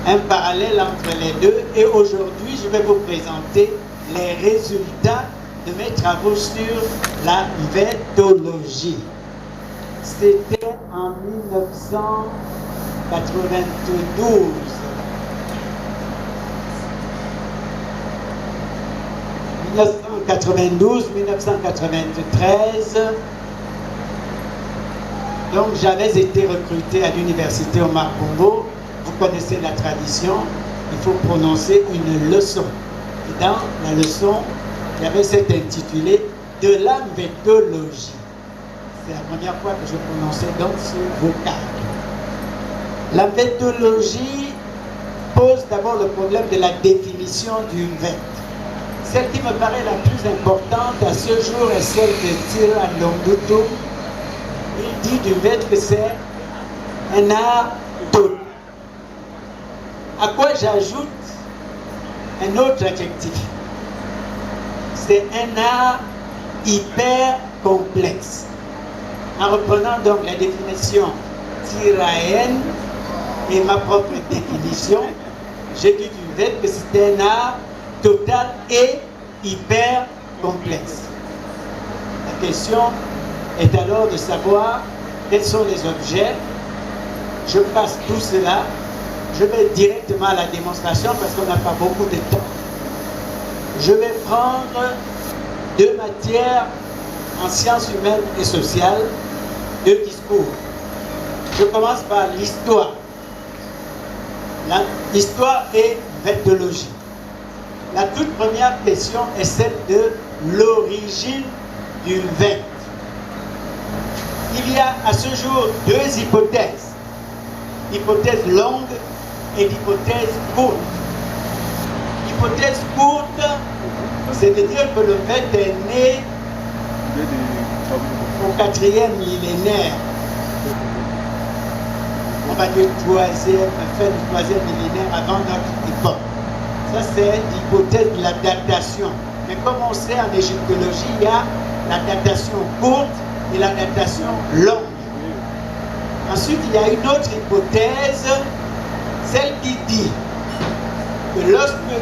un parallèle entre les deux. Et aujourd'hui, je vais vous présenter les résultats de mes travaux sur la vétologie. C'était en 1992. 1992-1993. Donc j'avais été recruté à l'université Omar Bongo. Vous connaissez la tradition, il faut prononcer une leçon. Et dans la leçon, il y avait cet intitulé de la vétologie. C'est la première fois que je prononçais donc ce vocable. La vétologie pose d'abord le problème de la définition du VET. Celle qui me paraît la plus importante à ce jour est celle de Tira Longutu. Il dit du VET que c'est un art total. À quoi j'ajoute un autre adjectif. C'est un art hyper complexe. En reprenant donc la définition tiraïenne et ma propre définition, j'ai dit du VET que c'est un art total et hyper complexe. La question est alors de savoir quels sont les objets. Je passe tout cela. Je vais directement à la démonstration parce qu'on n'a pas beaucoup de temps. Je vais prendre 2 matières en sciences humaines et sociales, 2 discours. Je commence par l'histoire. L'histoire et vétologie. La toute première question est celle de l'origine du VET. Il y a à ce jour 2 hypothèses. Hypothèse longue et l'hypothèse courte. L'hypothèse courte, c'est de dire que le VET est né au 4e millénaire. On va dire fin du 3e millénaire avant notre époque. Ça, c'est l'hypothèse de la datation. Mais comme on sait en égyptologie, il y a la datation courte et la datation longue. Ensuite, il y a une autre hypothèse, celle qui dit que lorsque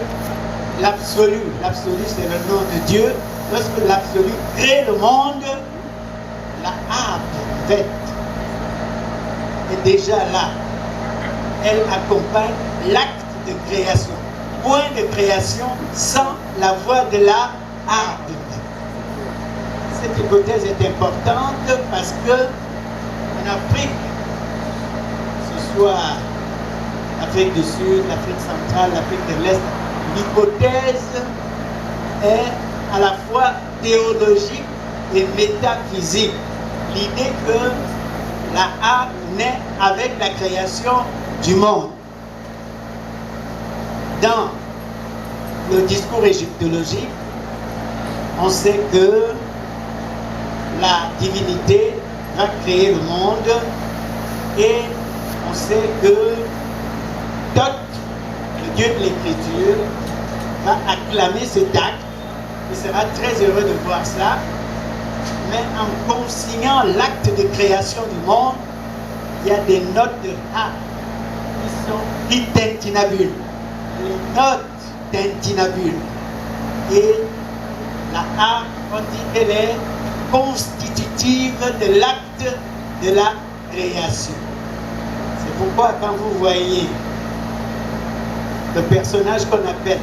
l'absolu c'est le nom de Dieu, lorsque l'absolu crée le monde, la harpe faite est déjà là. Elle accompagne l'acte de création. Point de création sans la voix de la harpe. Cette hypothèse est importante parce que en Afrique, que ce soit l'Afrique du Sud, l'Afrique centrale, l'Afrique de l'Est, l'hypothèse est à la fois théologique et métaphysique. L'idée que la harpe naît avec la création du monde. Dans le discours égyptologique, on sait que la divinité va créer le monde et on sait que Thoth, le dieu de l'écriture, va acclamer cet acte. Il sera très heureux de voir ça. Mais en consignant l'acte de création du monde, il y a des notes de harpe qui sont tintinabules. Les notes tintinabules. Et la harpe, on dit qu'elle est constitutive de l'acte de la création. C'est pourquoi quand vous voyez le personnage qu'on appelle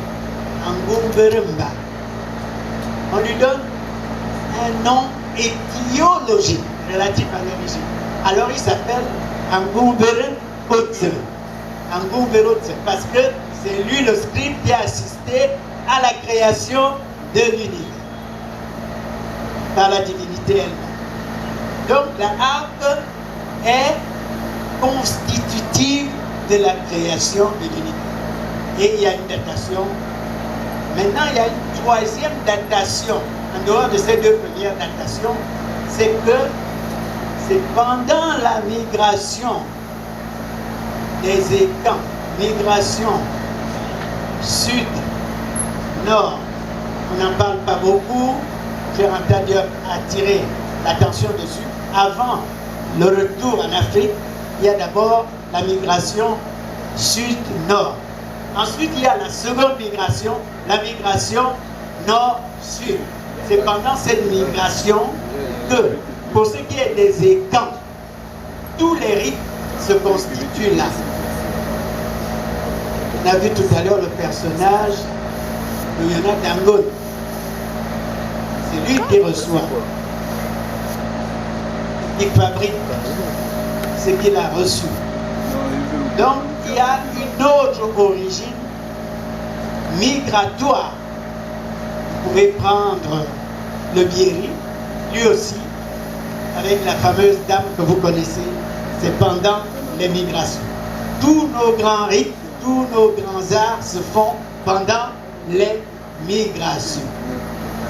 Angumberemba, on lui donne un nom étiologique relatif à l'origine. Alors il s'appelle Angumberotse. Angumberotse, parce que c'est lui le scribe qui a assisté à la création de l'univers par la divinité elle-même. Donc la harpe est constitutive de la création de l'univers. Et il y a une datation. Maintenant, il y a une troisième datation. En dehors de ces deux premières datations, c'est que c'est pendant la migration des étangs, migration sud-nord, on n'en parle pas beaucoup, j'ai entendu attirer l'attention dessus. Avant le retour en Afrique, il y a d'abord la migration sud-nord. Ensuite, il y a la seconde migration, la migration nord-sud. C'est pendant cette migration que, pour ce qui est des étangs, tous les rites se constituent là. On a vu tout à l'heure le personnage de Yona Dangon. C'est lui qui reçoit, qui fabrique ce qu'il a reçu. Donc, il y a une autre origine migratoire. Vous pouvez prendre le Biéri, lui aussi, avec la fameuse dame que vous connaissez, c'est pendant les migrations. Tous nos grands rites, tous nos grands arts se font pendant les migrations.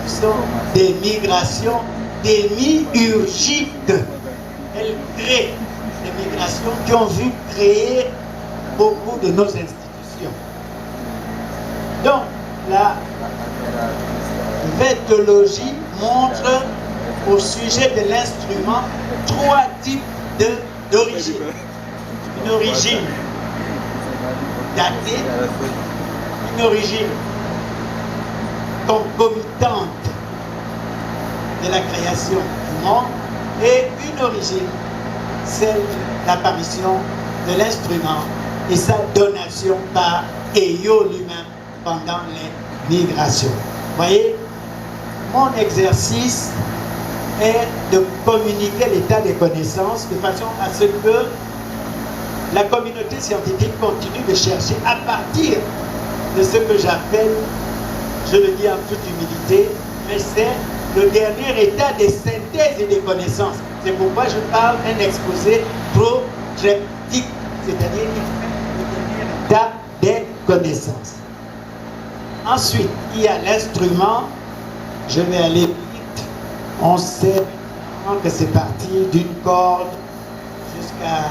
Ce sont des migrations démiurgiques. Elles créent des migrations qui ont vu créer beaucoup de nos institutions. Donc, la vétologie montre au sujet de l'instrument trois types d'origine. Une origine datée, une origine concomitante de la création du monde et une origine, celle de l'apparition de l'instrument et sa donation par Eyo lui-même pendant les migrations. Vous voyez, mon exercice est de communiquer l'état des connaissances de façon à ce que la communauté scientifique continue de chercher à partir de ce que j'appelle, je le dis en toute humilité, mais c'est le dernier état des synthèses et des connaissances. C'est pourquoi je parle d'un exposé protreptique, c'est-à-dire le dernier état des connaissances. Ensuite, il y a l'instrument. Je vais aller vite. On sait que c'est parti d'une corde jusqu'à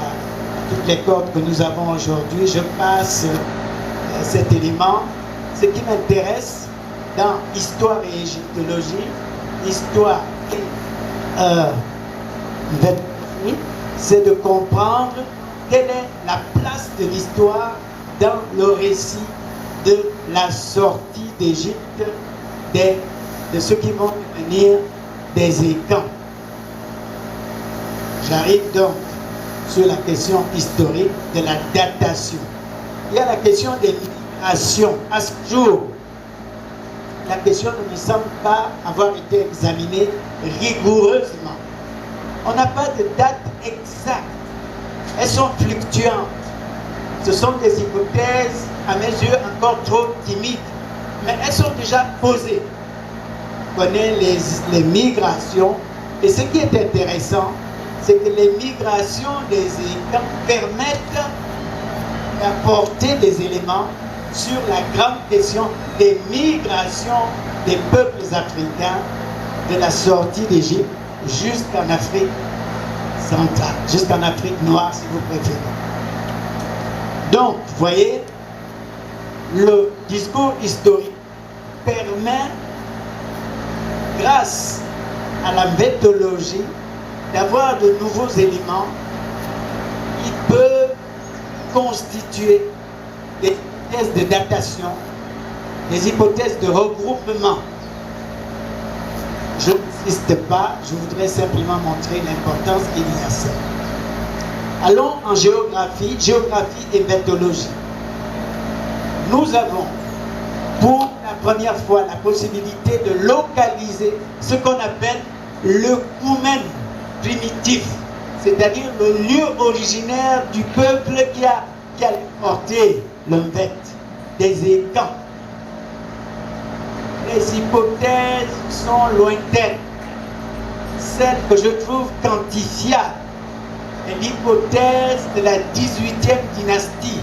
toutes les cordes que nous avons aujourd'hui. Je passe cet élément. Ce qui m'intéresse dans histoire et égyptologie, histoire et c'est de comprendre quelle est la place de l'histoire dans le récit de la sortie d'Égypte de ceux qui vont devenir des étangs. J'arrive donc sur la question historique de la datation. Il y a la question des migrations. À ce jour, la question ne me semble pas avoir été examinée rigoureusement. On n'a pas de date exacte. Elles sont fluctuantes. Ce sont des hypothèses, à mes yeux, encore trop timides. Mais elles sont déjà posées. On connaît les migrations. Et ce qui est intéressant, c'est que les migrations des États permettent d'apporter des éléments sur la grande question des migrations des peuples africains de la sortie d'Égypte jusqu'en Afrique centrale, jusqu'en Afrique noire si vous préférez. Donc, vous voyez, le discours historique permet, grâce à la méthodologie, d'avoir de nouveaux éléments qui peuvent constituer des hypothèses de datation, des hypothèses de regroupement. Je n'insiste pas, je voudrais simplement montrer l'importance qu'il y a à ça. Allons en géographie et méthodologie. Nous avons pour la première fois la possibilité de localiser ce qu'on appelle le Koumen primitif, c'est-à-dire le lieu originaire du peuple qui a porté le Mbet, des Écans. Les hypothèses sont lointaines. Celle que je trouve quantifiable est l'hypothèse de la 18e dynastie.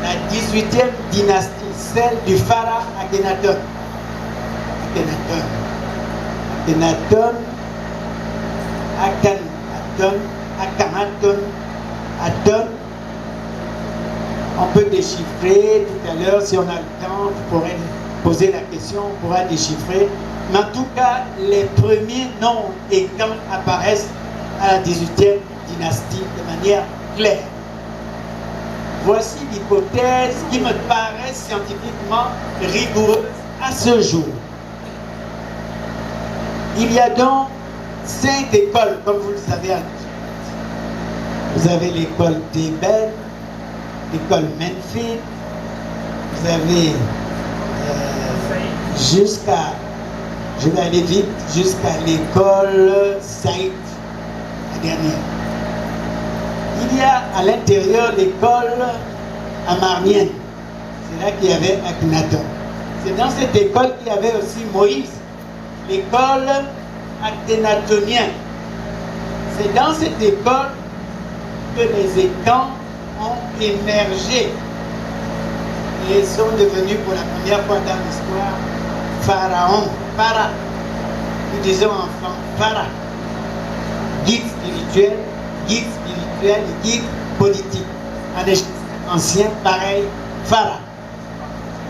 La 18e dynastie, celle du pharaon Akhenaton. Akhenaton, Akhenaton, on peut déchiffrer tout à l'heure, si on a le temps, vous pourrez poser la question, on pourra déchiffrer. Mais en tout cas, les premiers noms et quand apparaissent à la 18e dynastie de manière claire. Voici l'hypothèse qui me paraît scientifiquement rigoureuse à ce jour. Il y a donc 5 écoles, comme vous le savez. Vous avez l'école Thébaine, l'école Menfit, vous avez jusqu'à, je vais aller vite, jusqu'à l'école Saïd, la dernière. Il y a à l'intérieur l'école amarnienne, c'est là qu'il y avait Akhenaton. C'est dans cette école qu'il y avait aussi Moïse, l'école akhénatonienne. C'est dans cette école que les Écans ont émergé et sont devenus pour la première fois dans l'histoire pharaons, para, nous disons enfants, para, guide spirituel et guide politique. En Égypte ancien, pareil, phara.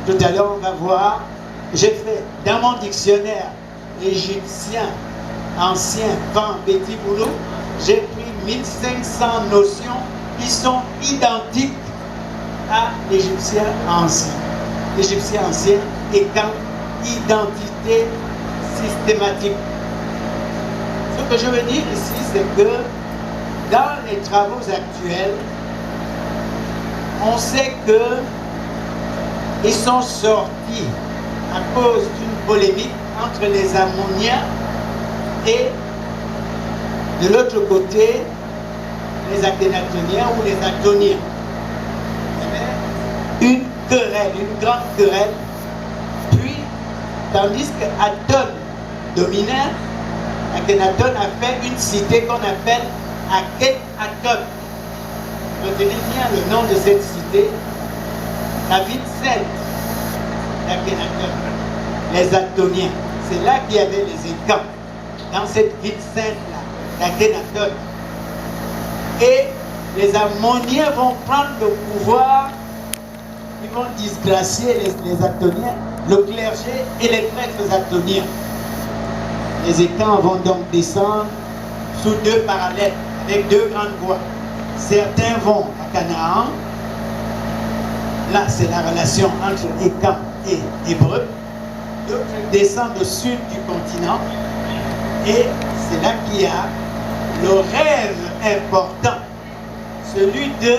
Tout à l'heure, on va voir, j'ai fait dans mon dictionnaire égyptien, ancien, Van Betty Boulou, j'ai pris 1500 notions qui sont identiques à l'égyptien ancien. L'égyptien ancien étant identité systématique. Ce que je veux dire ici, c'est que dans les travaux actuels, on sait qu'ils sont sortis à cause d'une polémique entre les Ammoniens et de l'autre côté les Akhénatoniens ou les Attoniens. Une querelle, une grande querelle. Puis, tandis que Aton dominait, Akhenaton a fait une cité qu'on appelle Akhenaton. Retenez bien le nom de cette cité, la ville sainte d'Akhenaton, les Attoniens. C'est là qu'il y avait les Écans, dans cette ville sainte-là, d'Akhenaton. Et les Ammoniens vont prendre le pouvoir, ils vont disgracier les Attoniens, le clergé et les prêtres attoniens. Les Écans vont donc descendre sous 2 parallèles, avec 2 grandes voies. Certains vont à Canaan, là c'est la relation entre Écans et Hébreux. D'autres descendent au sud du continent, et c'est là qu'il y a le rêve important, celui de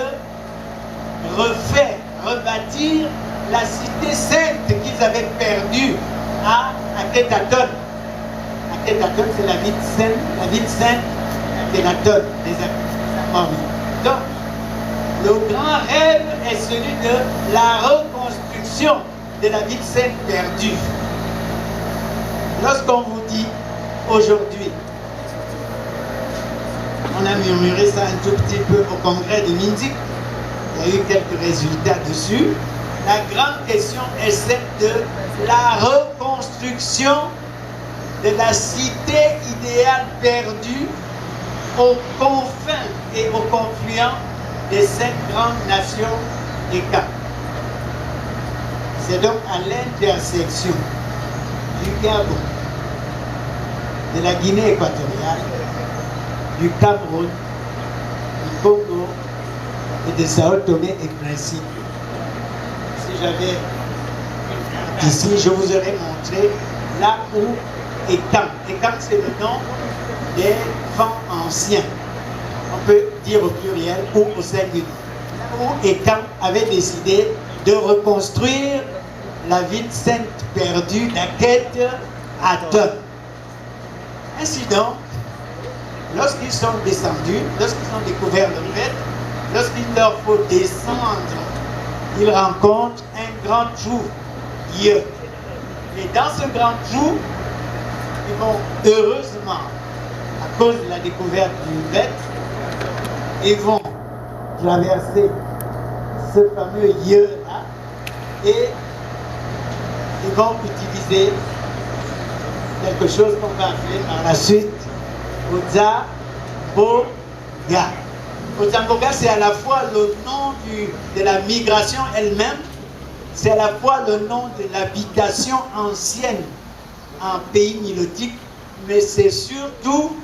refaire, rebâtir la cité sainte qu'ils avaient perdue à Akhenaton. Akhenaton, c'est la ville sainte d'Akhenaton, des Amoris. Donc, le grand rêve est celui de la reconstruction de la ville sainte perdue. Lorsqu'on vous dit aujourd'hui, on a murmuré ça un tout petit peu au congrès de Mindik, il y a eu quelques résultats dessus. La grande question est celle de la reconstruction de la cité idéale perdue aux confins et aux confluents des 5 grandes nations des Cap. C'est donc à l'intersection du Gabon, de la Guinée équatoriale, du Cameroun, du Congo et de Sao Tomé et Principe. Si j'avais ici, je vous aurais montré là où Ekam. Ekam, c'est le nom des vents anciens. On peut dire au pluriel ou au singulier. Là où Ekam avait décidé de reconstruire la ville sainte perdue d'Akhenaton. Ainsi donc, lorsqu'ils sont descendus, lorsqu'ils ont découvert le fait, lorsqu'il leur faut descendre, ils rencontrent un grand trou, Dieu. Et dans ce grand trou, ils vont heureusement, à cause de la découverte du fait, ils vont traverser ce fameux Dieu-là et ils vont utiliser quelque chose qu'on va appeler par la suite Ozamboga. Ozamboga, c'est à la fois le nom de la migration elle-même, c'est à la fois le nom de l'habitation ancienne en pays nilotique, mais c'est surtout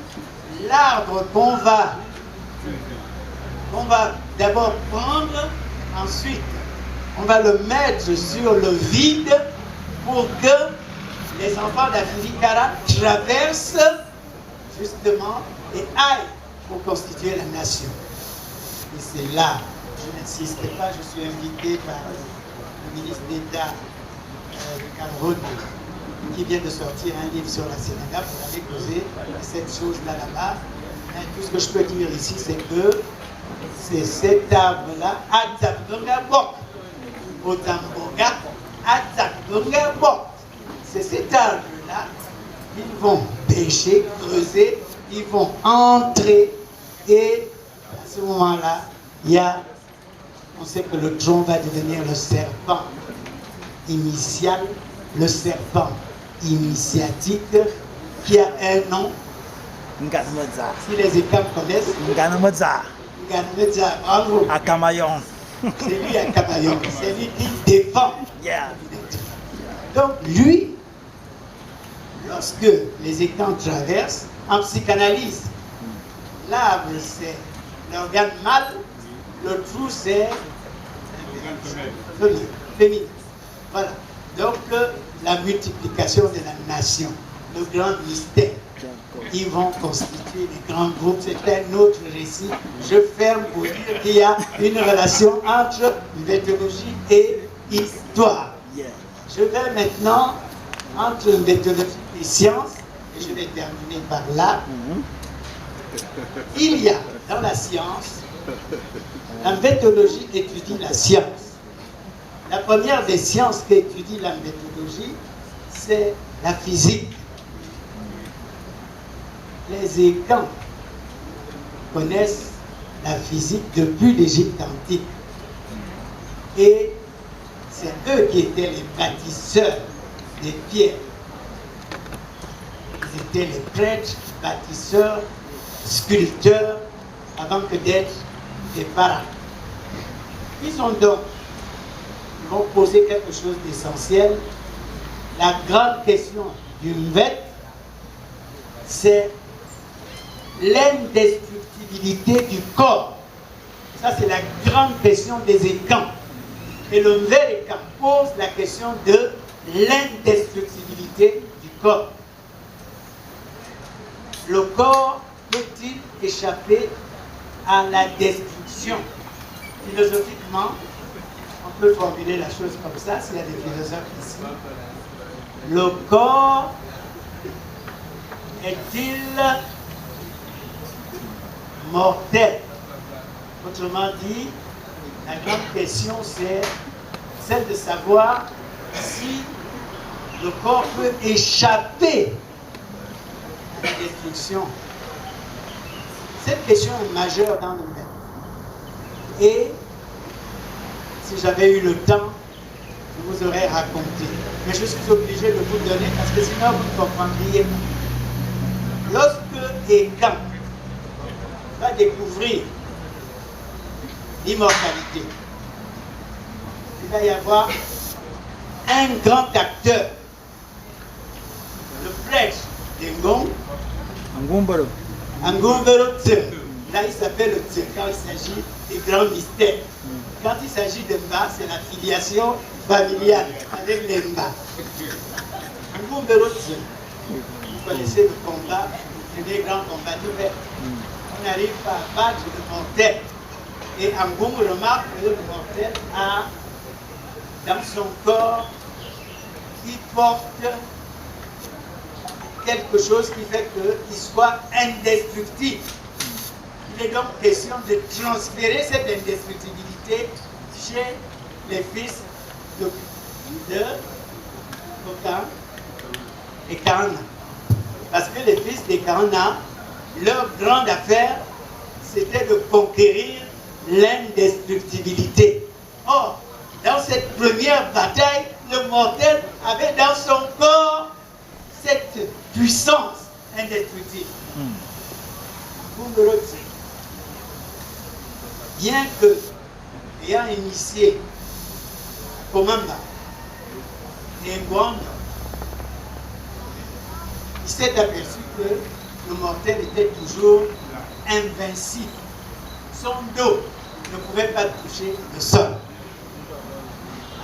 l'arbre qu'on va d'abord prendre, ensuite on va le mettre sur le vide pour que les enfants d'Africara traversent justement et aillent pour constituer la nation. Et c'est là, je n'insiste pas, je suis invité par le ministre d'État du Cameroun qui vient de sortir un livre sur la Sénégal pour aller causer cette chose-là là-bas. Tout ce que je peux dire ici, c'est que c'est cet arbre-là, Adzabdongabok, Ozamboga, Adzabdongabok. C'est cet arbre-là, ils vont pêcher, creuser, ils vont entrer et à ce moment-là, on sait que le tronc va devenir le serpent initial, le serpent initiatique qui a un nom. Si les écames connaissent, Nganamodza, bravo. Akamayon. C'est lui Akamayon, c'est lui qui défend. Yeah. Donc lui, lorsque les écames traversent, en psychanalyse, l'arbre c'est l'organe mâle, le trou c'est féminin. Voilà. Donc la multiplication de la nation, le grand mystère. Ils vont constituer des grands groupes, c'est un autre récit. Je ferme pour dire qu'il y a une relation entre mythologie et histoire. Je vais maintenant entre mythologie et science, et je vais terminer par là. Il y a dans la science, la mythologie étudie la science. La première des sciences qui étudie la mythologie, c'est la physique. Les Écans connaissent la physique depuis l'Égypte antique. Et c'est eux qui étaient les bâtisseurs des pierres. Ils étaient les prêtres, bâtisseurs, sculpteurs, avant que d'être des pharaons. Ils vont poser quelque chose d'essentiel. La grande question du Mvet, c'est l'indestructibilité du corps. Ça, c'est la grande question des Écans. Et le Mvet Écan pose la question de l'indestructibilité du corps. Le corps peut-il échapper à la destruction? Philosophiquement, on peut formuler la chose comme ça, s'il y a des philosophes ici. Le corps est-il mortel? Autrement dit, la grande question c'est celle de savoir si le corps peut échapper à la destruction. Cette question est majeure dans le monde. Et si j'avais eu le temps, je vous aurais raconté. Mais je suis obligé de vous donner parce que sinon vous ne comprendriez pas. Lorsque et quand on va découvrir l'immortalité, il va y avoir un grand acteur, le prêtre d'Engong, Angumbero Tse. Là, il s'appelle le Tse quand il s'agit des grands mystères. Quand il s'agit de Mba, c'est la filiation familiale avec les Mba. Angumbero Tse. Vous connaissez le combat, le premier grand combat d'hiver. On n'arrive pas à battre le mortel. Et Angum remarque que le mortel a dans son corps, il porte quelque chose qui fait qu'il soit indestructible. Il est donc question de transférer cette indestructibilité chez les fils de Kokan et Kana. Parce que les fils de Kana, leur grande affaire, c'était de conquérir l'indestructibilité. Or, dans cette première bataille, le mortel avait dans son corps cette puissance indestructible. Vous me le dites. Bien que, ayant initié Komamba et Ngwanda, il s'est aperçu que le mortel était toujours invincible. Son dos ne pouvait pas toucher le sol.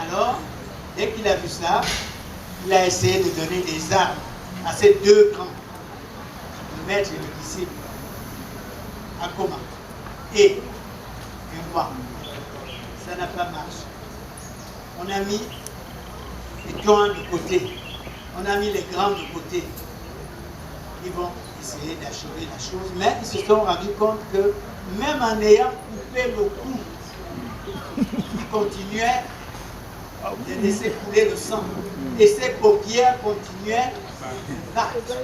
Alors, dès qu'il a vu ça, il a essayé de donner des armes à ces deux grands, le maître et le disciple, Akoma et Ngwa. Ça n'a pas marché. On a mis les grands de côté, on a mis les grands de côté. Ils vont essayer d'achever la chose, mais ils se sont rendus compte que même en ayant coupé le cou, ils continuaient de laisser couler le sang. Et ses paupières continuaient à battre.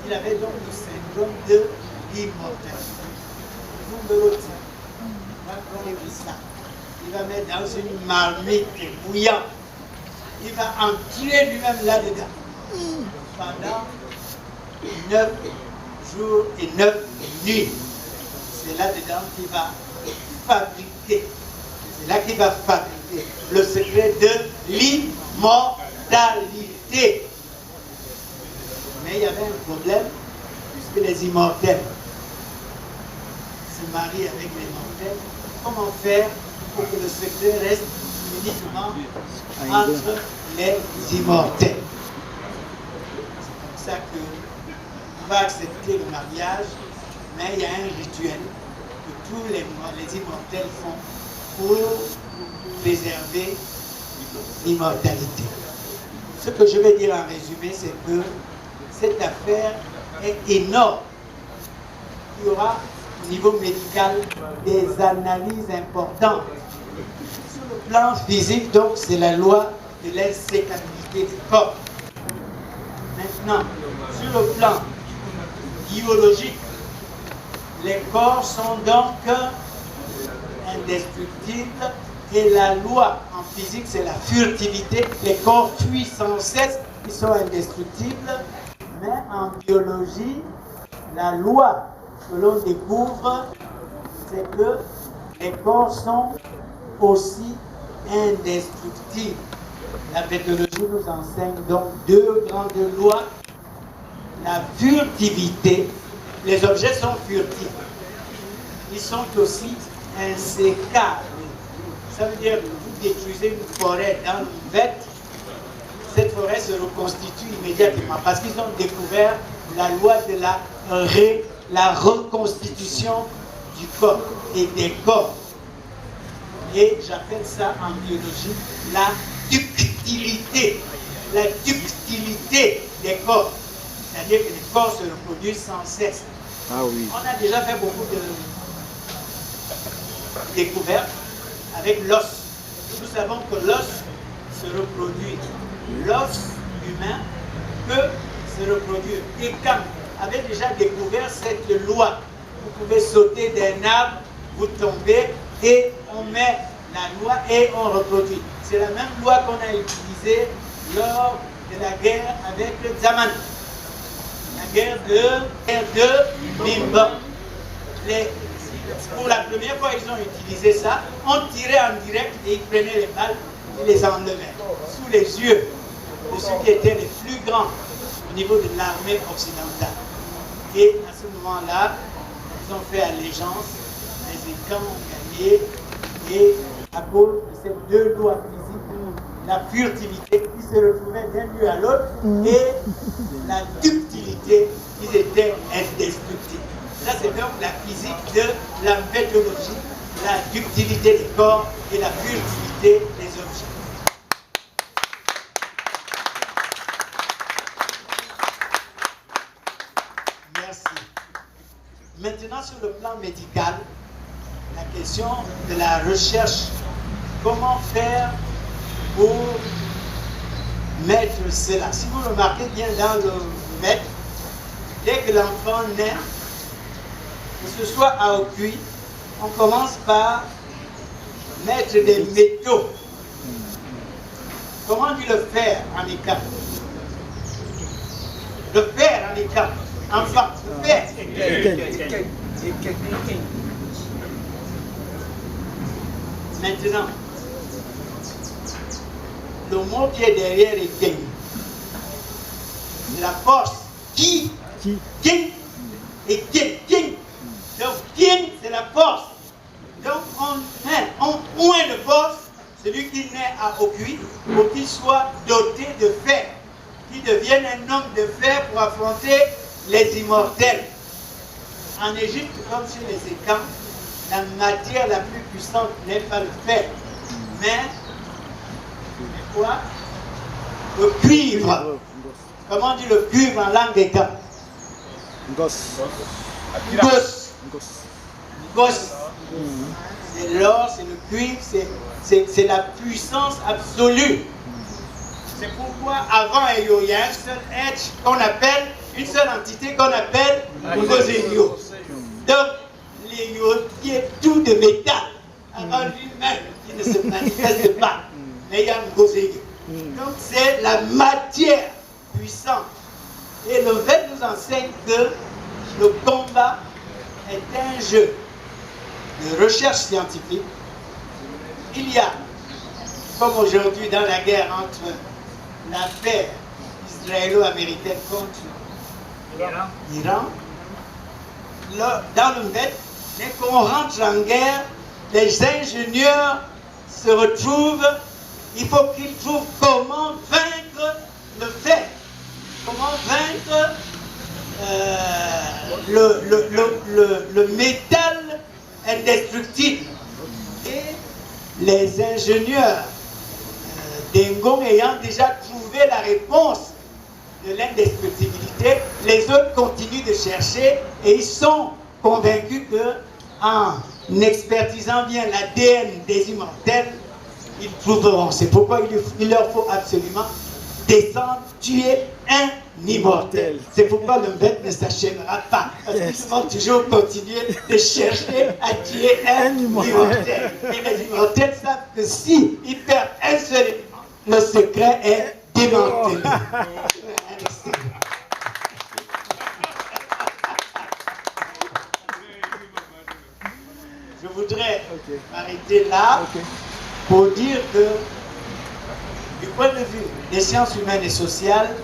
Il avait donc le syndrome de l'immortalité. Il va mettre dans une marmite bouillante. Il va en tuer lui-même là-dedans. Pendant 9 jours et 9 nuits. C'est là-dedans qu'il va fabriquer. C'est là qu'il va fabriquer le secret de l'immortalité. Mais il y avait un problème, puisque les immortels se marient avec les mortels. Comment faire pour que le secret reste uniquement entre les immortels? C'est comme ça qu'on va accepter le mariage, mais il y a un rituel que tous les immortels font pour préserver l'immortalité. Ce que je vais dire en résumé, c'est que cette affaire est énorme. Il y aura au niveau médical des analyses importantes. Sur le plan physique, donc, c'est la loi de l'insécabilité du corps. Maintenant, sur le plan biologique, les corps sont donc indestructibles et la loi en physique, c'est la furtivité. Les corps fuient sans cesse, ils sont indestructibles, mais en biologie, la loi que l'on découvre, c'est que les corps sont aussi indestructibles. La pathologie nous enseigne donc deux grandes lois. La furtivité, les objets sont furtifs. Ils sont aussi insécables. Ça veut dire que vous détruisez une forêt dans une bête, cette forêt se reconstitue immédiatement parce qu'ils ont découvert la loi de la reconstitution du corps et des corps. Et j'appelle ça en biologie la ductilité. La ductilité des corps. C'est-à-dire que les corps se reproduisent sans cesse. Ah oui. On a déjà fait beaucoup de découvertes avec l'os. Nous savons que l'os se reproduit. L'os humain peut se reproduire. Et quand avait déjà découvert cette loi, vous pouvez sauter d'un arbre, vous tombez et on met la loi et on reproduit. C'est la même loi qu'on a utilisée lors de la guerre avec le Zaman. La guerre de Bimba. Pour la première fois, ils ont utilisé ça. On tirait en direct et ils prenaient les balles et les enlevaient sous les yeux de ceux qui étaient les plus grands au niveau de l'armée occidentale. Et à ce moment-là, ils ont fait allégeance, les écrans ont gagné, et à cause de ces deux lois physiques, la furtivité, ils se retrouvaient d'un lieu à l'autre, et la ductilité, ils étaient indestructibles. Ça, c'est donc la physique de la méthodologie, la ductilité des corps et la furtivité des objets. Merci. Maintenant, sur le plan médical, la question de la recherche, comment faire pour mettre cela? Si vous remarquez bien dans le mettre, dès que l'enfant naît, que ce soit à Okui, on commence par mettre des métaux. Comment dit le fer en écart? Le fer en écart. Enfin, le fer. Maintenant, le mot qui est derrière est King. C'est la force. King et King. Donc, King, c'est la force. Donc, on point de force celui qui naît à Okui pour qu'il soit doté de fer, qu'il devienne un homme de fer pour affronter les immortels. En Égypte, comme chez les Écans, la matière la plus puissante n'est pas le fer, mais quoi? Le cuivre. Comment on dit le cuivre en langue Écan? Gosse. C'est l'or, c'est le cuivre, c'est la puissance absolue. C'est pourquoi avant il y a un seul être qu'on appelle, une seule entité qu'on appelle Ngozenyo. Donc, l'Eyo qui est tout de métal, avant lui-même qui ne se manifeste pas, mais il y a Ngozenyo. Donc c'est la matière puissante. Et le fait nous enseigne que le combat est un jeu de recherche scientifique. Il y a, comme aujourd'hui dans la guerre entre l'affaire israélo-américaine contre l'Iran, dans le net, dès qu'on rentre en guerre, les ingénieurs se retrouvent, il faut qu'ils trouvent comment vaincre le fait, comment vaincre le métal indestructible. Et les ingénieurs d'Engong ayant déjà trouvé la réponse de l'indestructibilité, les autres continuent de chercher et ils sont convaincus que en expertisant bien l'ADN des immortels, ils trouveront. C'est pourquoi il leur faut absolument descendre, tuer un immortel. C'est pourquoi le bête ne s'achèvera pas. Parce qu'ils vont toujours continuer de chercher à tuer un immortel. Et les immortels savent que si ils perdent un seul élément, le secret est démantelé. Je voudrais m'arrêter là pour dire que du point de vue des sciences humaines et sociales,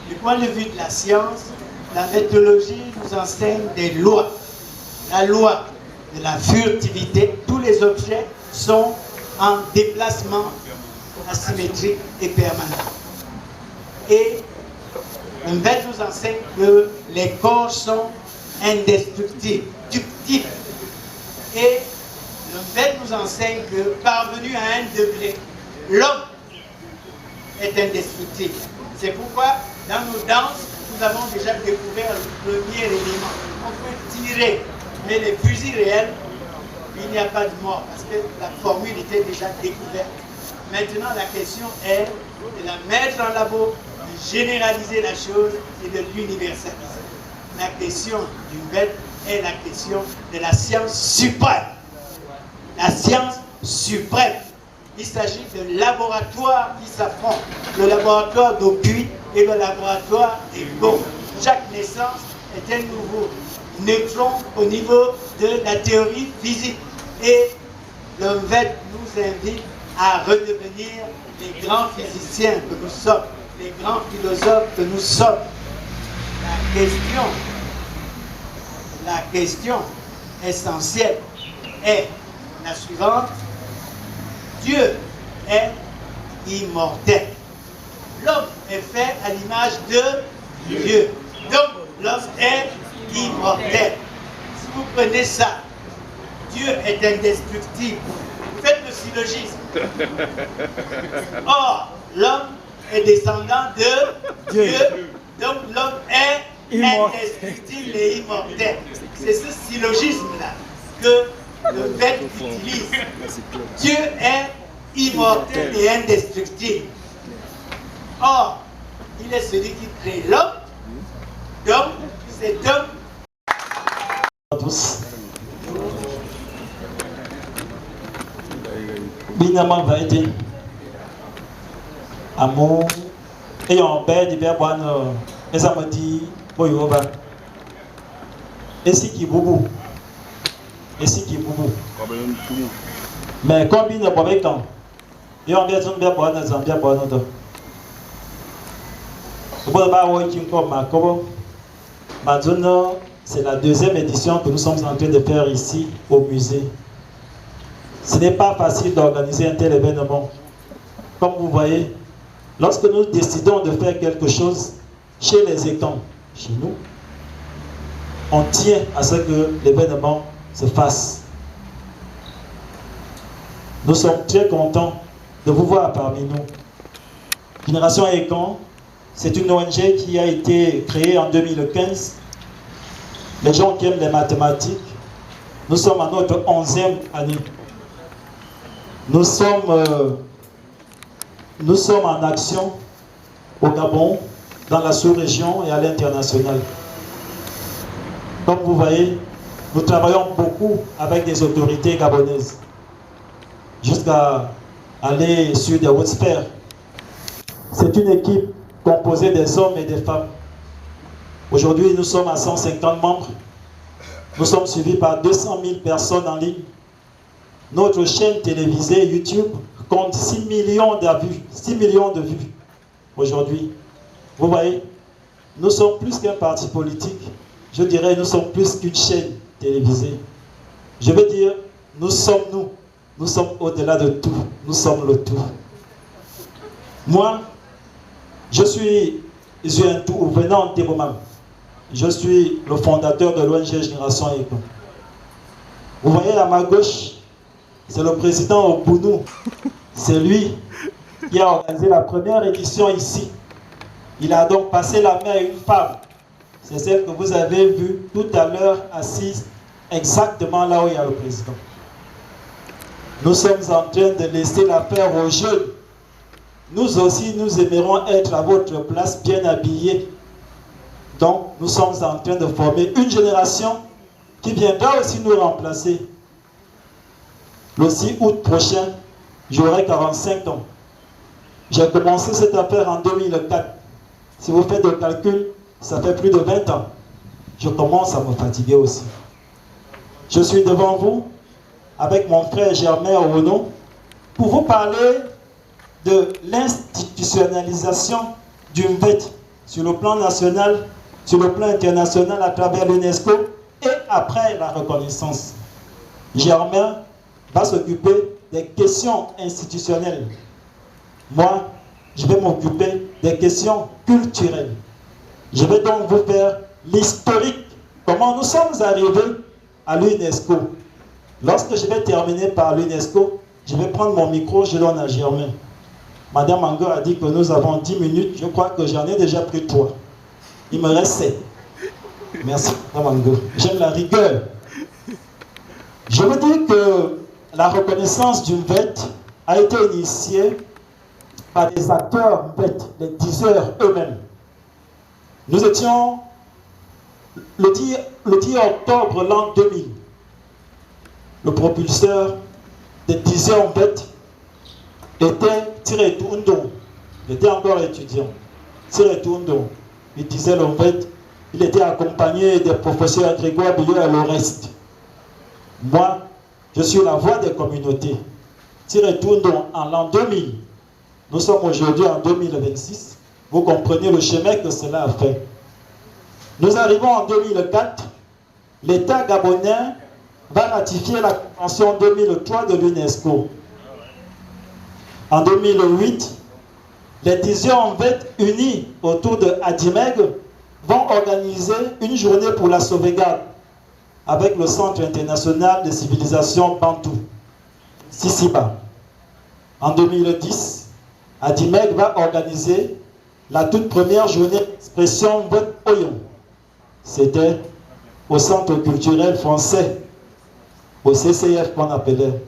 du point de vue de la science, la méthodologie nous enseigne des lois. La loi de la furtivité, tous les objets sont en déplacement asymétrique et permanent. Et Le MVET nous enseigne que les corps sont indestructibles, ductibles. Et le MVET nous enseigne que, parvenu à un degré, l'homme est indestructible. C'est pourquoi, dans nos danses, nous avons déjà découvert le premier élément. On peut tirer, mais les fusils réels, il n'y a pas de mort, parce que la formule était déjà découverte. Maintenant, la question est de la mettre en labo, de généraliser la chose et de l'universaliser. La question du MVET est la question de la science suprême. La science suprême. Il s'agit de laboratoires qui s'affrontent. Le laboratoire d'Aucuy et le laboratoire des Bombes. Chaque naissance est un nouveau neutron au niveau de la théorie physique. Et le MVET nous invite à redevenir les grands physiciens que nous sommes, les grands philosophes que nous sommes. La question essentielle est la suivante. Dieu est immortel. L'homme est fait à l'image de Dieu. Donc, l'homme est immortel. Si vous prenez ça, Dieu est indestructible. Faites le syllogisme. Or, l'homme est descendant de Dieu. Donc, l'homme est indestructible et immortel. C'est ce syllogisme-là que le MVET utilise. Dieu est immortel et indestructible. Or, il est celui qui crée l'homme. Donc, cet homme. À tous. Binaman va aider. Amour. Et en paix, divers bonnes. Et ça me dit, Boyoba. Et si qui boubou. Et si qui boubou. Mais combien de bois quand et on vient de bien boire dans Zambia boire dans le c'est la deuxième édition que nous sommes en train de faire ici au musée. Ce n'est pas facile d'organiser un tel événement. Comme vous voyez, lorsque nous décidons de faire quelque chose chez les étangs, chez nous, on tient à ce que l'événement se fasse. Nous sommes très contents de vous voir parmi nous. Génération Écan, c'est une ONG qui a été créée en 2015. Les gens qui aiment les mathématiques, nous sommes à notre 11e année. Nous sommes en action au Gabon, dans la sous-région et à l'international. Comme vous voyez, nous travaillons beaucoup avec des autorités gabonaises, jusqu'à aller sur des hautes sphères. C'est une équipe composée des hommes et des femmes. Aujourd'hui, nous sommes à 150 membres. Nous sommes suivis par 200 000 personnes en ligne. Notre chaîne télévisée YouTube compte 6 millions de vues aujourd'hui. Vous voyez, nous sommes plus qu'un parti politique. Je dirais, nous sommes plus qu'une chaîne télévisée. Je veux dire, nous sommes nous. Nous sommes au-delà de tout. Nous sommes le tout. Moi, je suis Zuentou, venant de Tébomam. Je suis le fondateur de l'ONG Génération Écan. Vous voyez à ma gauche, c'est le président Obounou. C'est lui qui a organisé la première édition ici. Il a donc passé la main à une femme. C'est celle que vous avez vue tout à l'heure assise exactement là où il y a le président. Nous sommes en train de laisser l'affaire aux jeunes. Nous aussi, nous aimerons être à votre place bien habillés. Donc, nous sommes en train de former une génération qui viendra aussi nous remplacer. Le 6 août prochain, j'aurai 45 ans. J'ai commencé cette affaire en 2004. Si vous faites le calcul, ça fait plus de 20 ans. Je commence à me fatiguer aussi. Je suis devant vous avec mon frère Germain Owono pour vous parler de l'institutionnalisation du MVET sur le plan national, sur le plan international à travers l'UNESCO et après la reconnaissance. Germain va s'occuper des questions institutionnelles. Moi, je vais m'occuper des questions culturelles. Je vais donc vous faire l'historique, comment nous sommes arrivés à l'UNESCO. Lorsque je vais terminer par l'UNESCO, je vais prendre mon micro, je donne à Germain. Madame Ango a dit que nous avons 10 minutes, je crois que j'en ai déjà pris 3. Il me reste 7. Merci, Madame Ango. J'aime la rigueur. Je veux dire que la reconnaissance du MVET a été initiée par des acteurs MVET, les diseurs eux-mêmes. Nous étions le 10 octobre l'an 2000. Le propulseur des diseurs MVET était Thierry Toundon. Il était encore étudiant. Thierry Toundon. Il disait le MVET. Il était accompagné des professeurs Grégoire Billot et le reste. Moi, je suis la voix des communautés. Thierry Toundon en l'an 2000. Nous sommes aujourd'hui en 2026. Vous comprenez le chemin que cela a fait. Nous arrivons en 2004. L'État gabonais va ratifier la Convention 2003 de l'UNESCO. En 2008, les diseurs MVET unis autour de Adimeg vont organiser une journée pour la sauvegarde avec le Centre international de civilisation Bantou, Sisiba. En 2010, Adimeg va organiser la toute première journée d'expression MVET Oyon. C'était au Centre culturel français, au CCF qu'on appelait.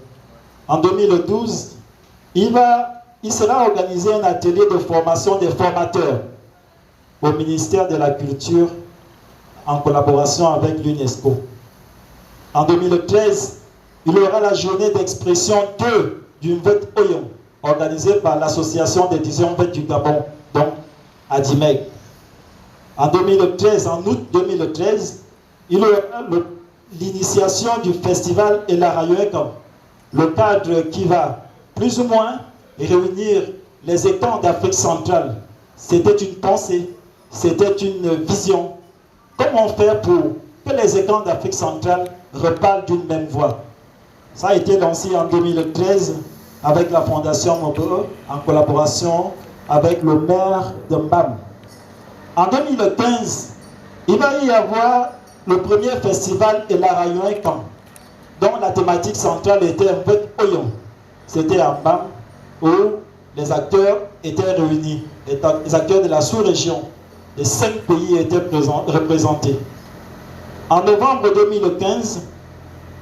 En 2012, il sera organisé un atelier de formation des formateurs au ministère de la Culture en collaboration avec l'UNESCO. En 2013, il y aura la journée d'expression 2 du MVET Oyon, organisée par l'association des diseurs MVET du Gabon, donc Adimeg. En 2013, en août 2013, il y aura l'initiation du festival Elarayoekam, le cadre qui va plus ou moins réunir les étangs d'Afrique centrale. C'était une pensée, c'était une vision. Comment faire pour que les étangs d'Afrique centrale reparlent d'une même voix? Ça a été lancé en 2013 avec la Fondation Mobo, en collaboration avec le maire de Mbam. En 2015, il va y avoir le premier festival Elarayoekam, dont la thématique centrale était MVET Oyon. C'était à Mbam, où les acteurs étaient réunis, les acteurs de la sous-région. Les 5 pays étaient représentés. En novembre 2015,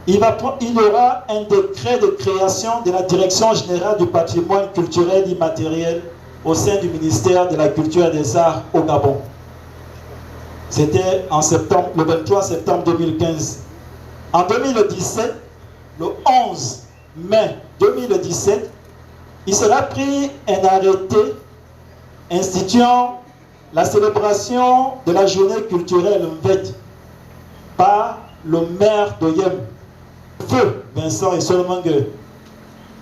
il y aura un décret de création de la Direction générale du patrimoine culturel immatériel au sein du ministère de la Culture et des Arts au Gabon. C'était en septembre, le 23 septembre 2015. En 2017, le 11 mai 2017, il sera pris un arrêté instituant la célébration de la journée culturelle MVET par le maire d'Oyem, Feu Vincent et Solmangue.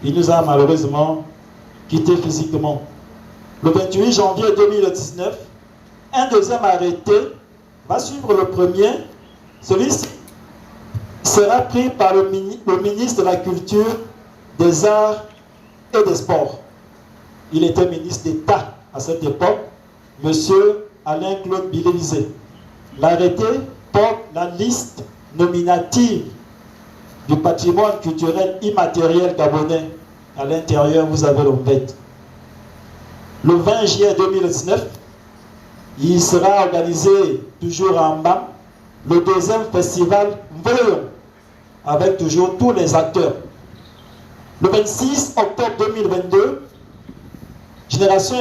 Il nous a malheureusement quittés physiquement. Le 28 janvier 2019, un deuxième arrêté va suivre le premier. Celui-ci sera pris par le ministre de la Culture, des Arts et des Sports. Il était ministre d'État à cette époque, M. Alain-Claude Bilévisé. L'arrêté porte la liste nominative du patrimoine culturel immatériel gabonais. À l'intérieur, vous avez le MVET. Le 20 juillet 2019, il sera organisé toujours en Mbam, le deuxième festival Mvoyon, avec toujours tous les acteurs. Le 26 octobre 2022, Génération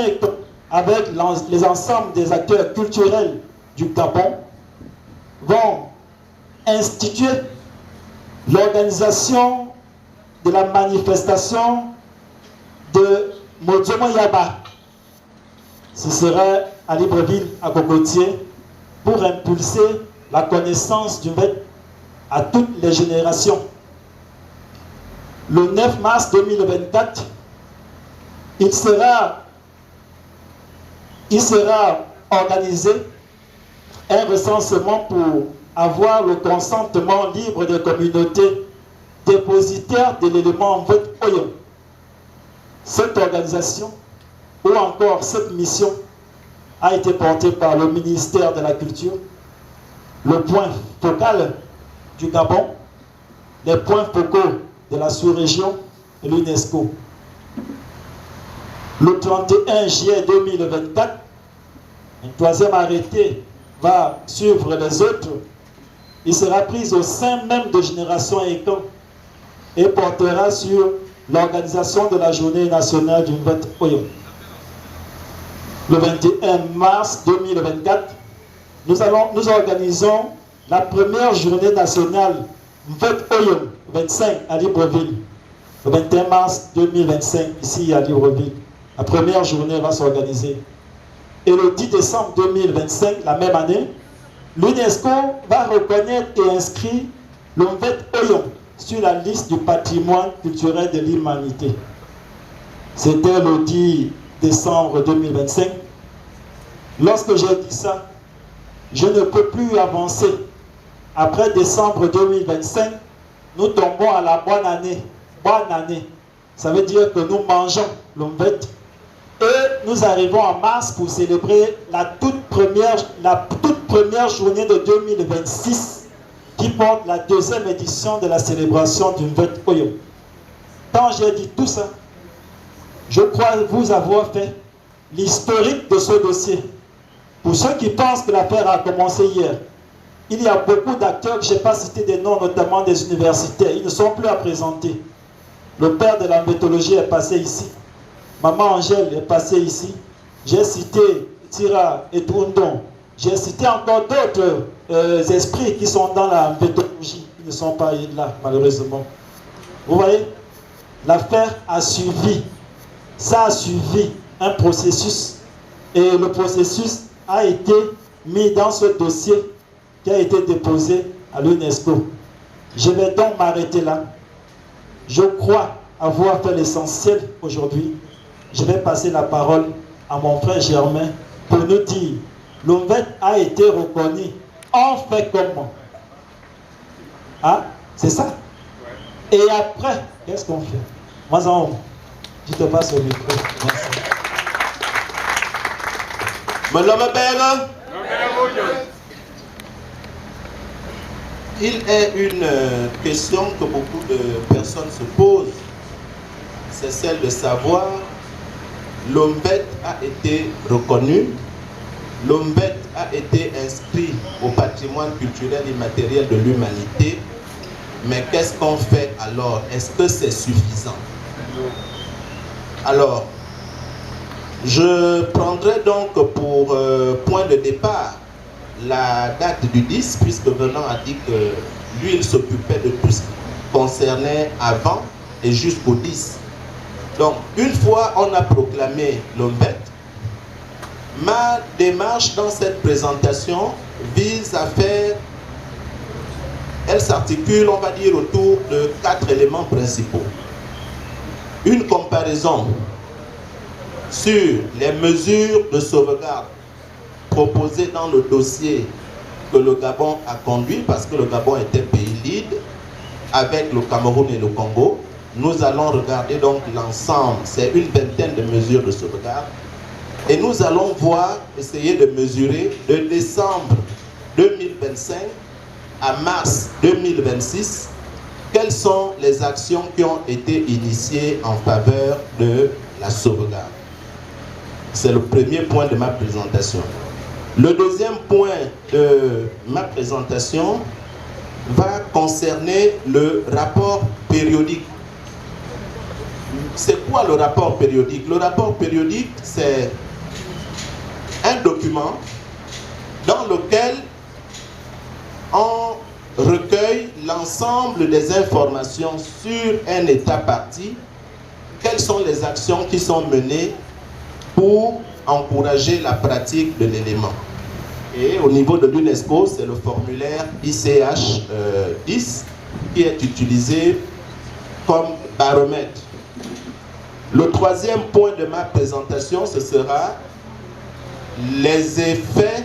avec les ensembles des acteurs culturels du Gabon vont instituer l'organisation de la manifestation de Modjomo Yaba. Ce sera à Libreville, à Cocotier, pour impulser la connaissance du MVET à toutes les générations. Le 9 mars 2024, il sera organisé un recensement pour avoir le consentement libre des communautés dépositaires de l'élément MVET Oyon. Cette organisation, ou encore cette mission, a été porté par le ministère de la Culture, le point focal du Gabon, les points focaux de la sous-région et l'UNESCO. Le 31 juillet 2024, un troisième arrêté va suivre les autres. Il sera pris au sein même de Génération Ekan et portera sur l'organisation de la journée nationale du Mvet Oyom. Le 21 mars 2024, nous organisons la première journée nationale Mvet Oyom 25 à Libreville. Le 21 mars 2025, ici à Libreville. La première journée va s'organiser. Et le 10 décembre 2025, la même année, l'UNESCO va reconnaître et inscrire le Mvet Oyom sur la liste du patrimoine culturel de l'humanité. C'était le 10 décembre 2025. Lorsque j'ai dit ça, je ne peux plus avancer. Après décembre 2025, nous tombons à la bonne année. Bonne année. Ça veut dire que nous mangeons le Mvet. Et nous arrivons en mars pour célébrer la toute première journée de 2026 qui porte la deuxième édition de la célébration du Mvet Oyom. Quand j'ai dit tout ça, je crois vous avoir fait l'historique de ce dossier. Pour ceux qui pensent que l'affaire a commencé hier, il y a beaucoup d'acteurs, je n'ai pas cité des noms, notamment des universitaires, ils ne sont plus à présenter. Le père de la mythologie est passé ici. Maman Angèle est passée ici. J'ai cité Tira et Toundon. J'ai cité encore d'autres esprits qui sont dans la mythologie. Ils ne sont pas là, malheureusement. Vous voyez, l'affaire a suivi. Ça a suivi un processus. Et le processus a été mis dans ce dossier qui a été déposé à l'UNESCO. Je vais donc m'arrêter là. Je crois avoir fait l'essentiel aujourd'hui. Je vais passer la parole à mon frère Germain pour nous dire, le Mvet a été reconnu. On fait comment? Hein? C'est ça? Et après, qu'est-ce qu'on fait? Moi, je te passe le micro. Merci. Il est une question que beaucoup de personnes se posent. C'est celle de savoir, le Mvet a été reconnu, le Mvet a été inscrit au patrimoine culturel immatériel de l'humanité, mais qu'est-ce qu'on fait alors? Est-ce que c'est suffisant? Alors, je prendrai donc pour point de départ la date du 10, puisque Venant a dit que lui, il s'occupait de tout ce qui concernait avant et jusqu'au 10. Donc, une fois on a proclamé le Mvet, ma démarche dans cette présentation vise à faire, elle s'articule, on va dire, autour de 4 éléments principaux. Une comparaison sur les mesures de sauvegarde proposées dans le dossier que le Gabon a conduit, parce que le Gabon était pays lead, avec le Cameroun et le Congo. Nous allons regarder donc l'ensemble, c'est une vingtaine de mesures de sauvegarde. Et nous allons voir, essayer de mesurer de décembre 2025 à mars 2026, quelles sont les actions qui ont été initiées en faveur de la sauvegarde. C'est le premier point de ma présentation. Le deuxième point de ma présentation va concerner le rapport périodique. C'est quoi le rapport périodique? Le rapport périodique, c'est un document dans lequel on recueille l'ensemble des informations sur un état parti, quelles sont les actions qui sont menées pour encourager la pratique de l'élément. Et au niveau de l'UNESCO, c'est le formulaire ICH 10 qui est utilisé comme baromètre. Le troisième point de ma présentation, ce sera les effets.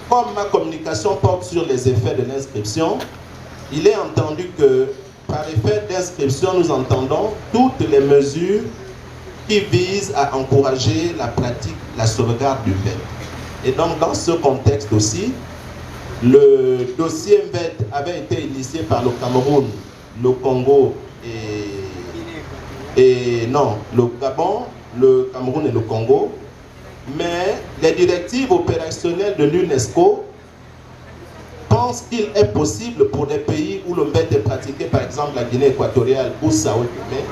Comme ma communication porte sur les effets de l'inscription, il est entendu que par effet d'inscription, nous entendons toutes les mesures qui vise à encourager la pratique, la sauvegarde du MVET. Et donc, dans ce contexte aussi, le dossier MVET avait été initié par le Cameroun, le Congo le Gabon, le Cameroun et le Congo. Mais les directives opérationnelles de l'UNESCO pensent qu'il est possible pour des pays où le MVET est pratiqué, par exemple la Guinée équatoriale ou Sao Tomé,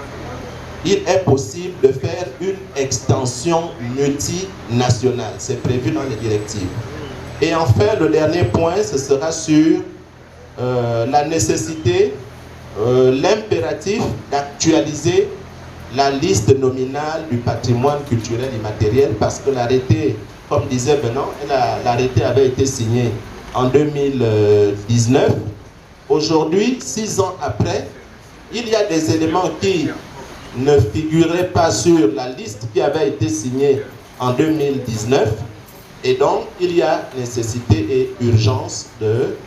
il est possible de faire une extension multinationale. C'est prévu dans les directives. Et enfin, le dernier point, ce sera sur la nécessité, l'impératif d'actualiser la liste nominale du patrimoine culturel immatériel, parce que l'arrêté, comme disait Benoît, l'arrêté avait été signé en 2019. Aujourd'hui, 6 ans après, il y a des éléments qui ne figuraient pas sur la liste qui avait été signée en 2019. Et donc, il y a nécessité et urgence de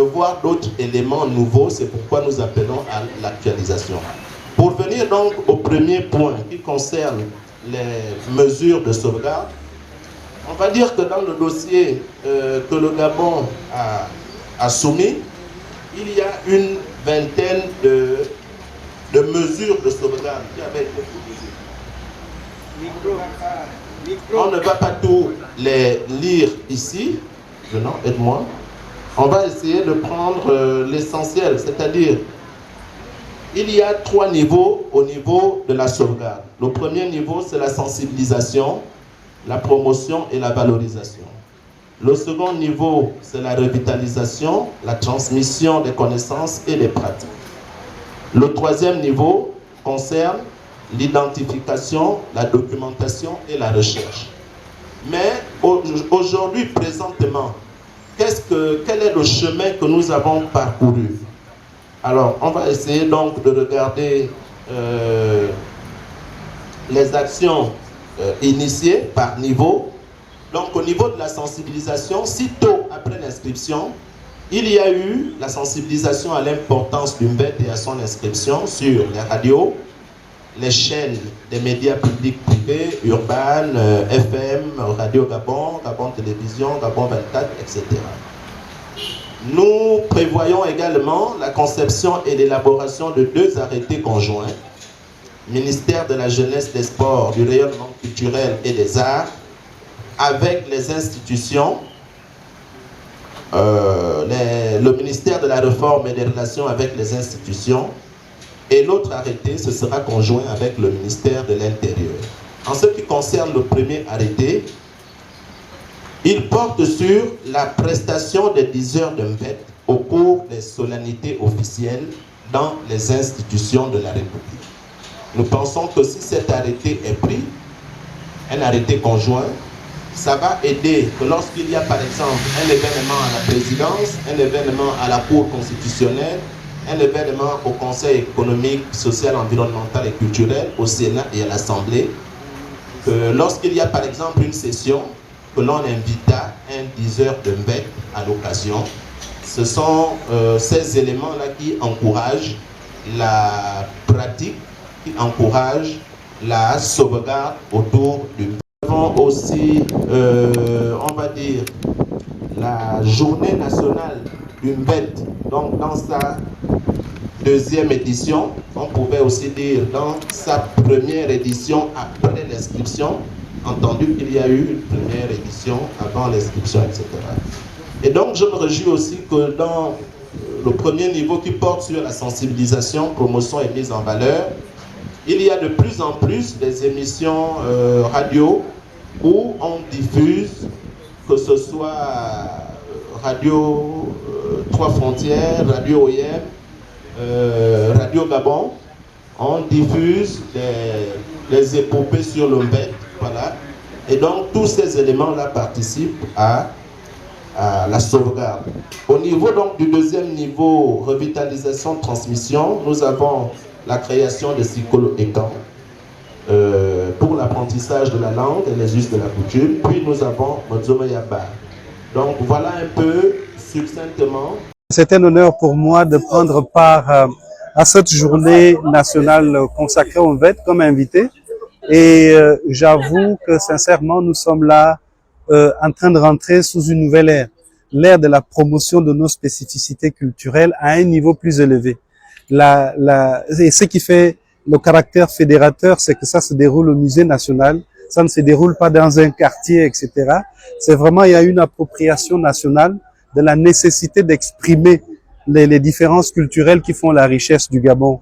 voir d'autres éléments nouveaux. C'est pourquoi nous appelons à l'actualisation. Pour venir donc au premier point qui concerne les mesures de sauvegarde, on va dire que dans le dossier que le Gabon a soumis, il y a une vingtaine de mesures de sauvegarde qui avaient été proposées. On ne va pas tout les lire ici. Venant, aide-moi. On va essayer de prendre l'essentiel, c'est-à-dire il y a 3 niveaux au niveau de la sauvegarde. Le premier niveau, c'est la sensibilisation, la promotion et la valorisation. Le second niveau, c'est la revitalisation, la transmission des connaissances et des pratiques. Le troisième niveau concerne l'identification, la documentation et la recherche. Mais aujourd'hui, présentement, quel est le chemin que nous avons parcouru? Alors, on va essayer donc de regarder les actions initiées par niveau. Donc, au niveau de la sensibilisation, sitôt après l'inscription, il y a eu la sensibilisation à l'importance du MVET et à son inscription sur les radios, les chaînes des médias publics privés, Urban, FM, Radio Gabon, Gabon Télévision, Gabon 24, etc. Nous prévoyons également la conception et l'élaboration de 2 arrêtés conjoints, ministère de la Jeunesse, des Sports, du rayonnement culturel et des arts, avec les institutions, le ministère de la Réforme et des Relations avec les institutions, et l'autre arrêté, ce sera conjoint avec le ministère de l'Intérieur. En ce qui concerne le premier arrêté, il porte sur la prestation des 10 heures de MVET au cours des solennités officielles dans les institutions de la République. Nous pensons que si cet arrêté est pris, un arrêté conjoint, ça va aider que lorsqu'il y a par exemple un événement à la présidence, un événement à la Cour constitutionnelle, un événement au Conseil économique, social, environnemental et culturel, au Sénat et à l'Assemblée, que lorsqu'il y a par exemple une session, que l'on invita un 10 heures de MVET à l'occasion. Ce sont ces éléments-là qui encouragent la pratique, qui encouragent la sauvegarde autour du MVET. Nous avons aussi, on va dire, la journée nationale du MVET, donc dans sa 2e édition, on pouvait aussi dire dans sa première édition après l'inscription, entendu qu'il y a eu une première édition avant l'inscription, etc. Et donc je me réjouis aussi que dans le premier niveau qui porte sur la sensibilisation, promotion et mise en valeur, il y a de plus en plus des émissions radio où on diffuse, que ce soit Radio 3 Frontières, Radio OIM, Radio Gabon, on diffuse les épopées sur le MVET, voilà. Et donc tous ces éléments-là participent à la sauvegarde. Au niveau donc du 2e niveau, revitalisation, transmission, nous avons la création de cyclo-étangs pour l'apprentissage de la langue et les us de la coutume. Puis nous avons Mozomo Yaba. Donc voilà un peu succinctement. C'est un honneur pour moi de prendre part à cette journée nationale consacrée aux VET comme invité. Et j'avoue que sincèrement, nous sommes là en train de rentrer sous une nouvelle ère, l'ère de la promotion de nos spécificités culturelles à un niveau plus élevé. Et ce qui fait le caractère fédérateur, c'est que ça se déroule au musée national, ça ne se déroule pas dans un quartier, etc. C'est vraiment, il y a une appropriation nationale de la nécessité d'exprimer les différences culturelles qui font la richesse du Gabon.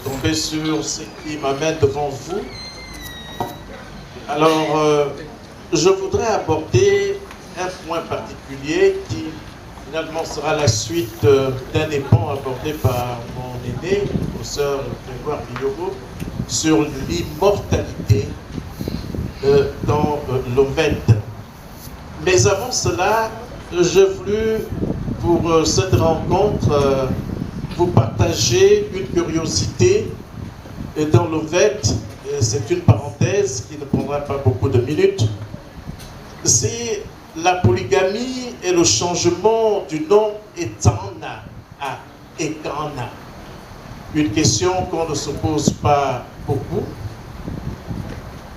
Tomber sur ce qui m'amène devant vous. Alors, je voudrais aborder un point particulier qui finalement sera la suite d'un des points abordé par mon aîné, le professeur Grégoire Biyogo, sur l'immortalité dans l'Oved. Mais avant cela, j'ai voulu, pour cette rencontre, vous partager une curiosité dans l'Oved. C'est une parenthèse qui ne prendra pas beaucoup de minutes. C'est la polygamie et le changement du nom Etana à Ekana. Une question qu'on ne se pose pas beaucoup.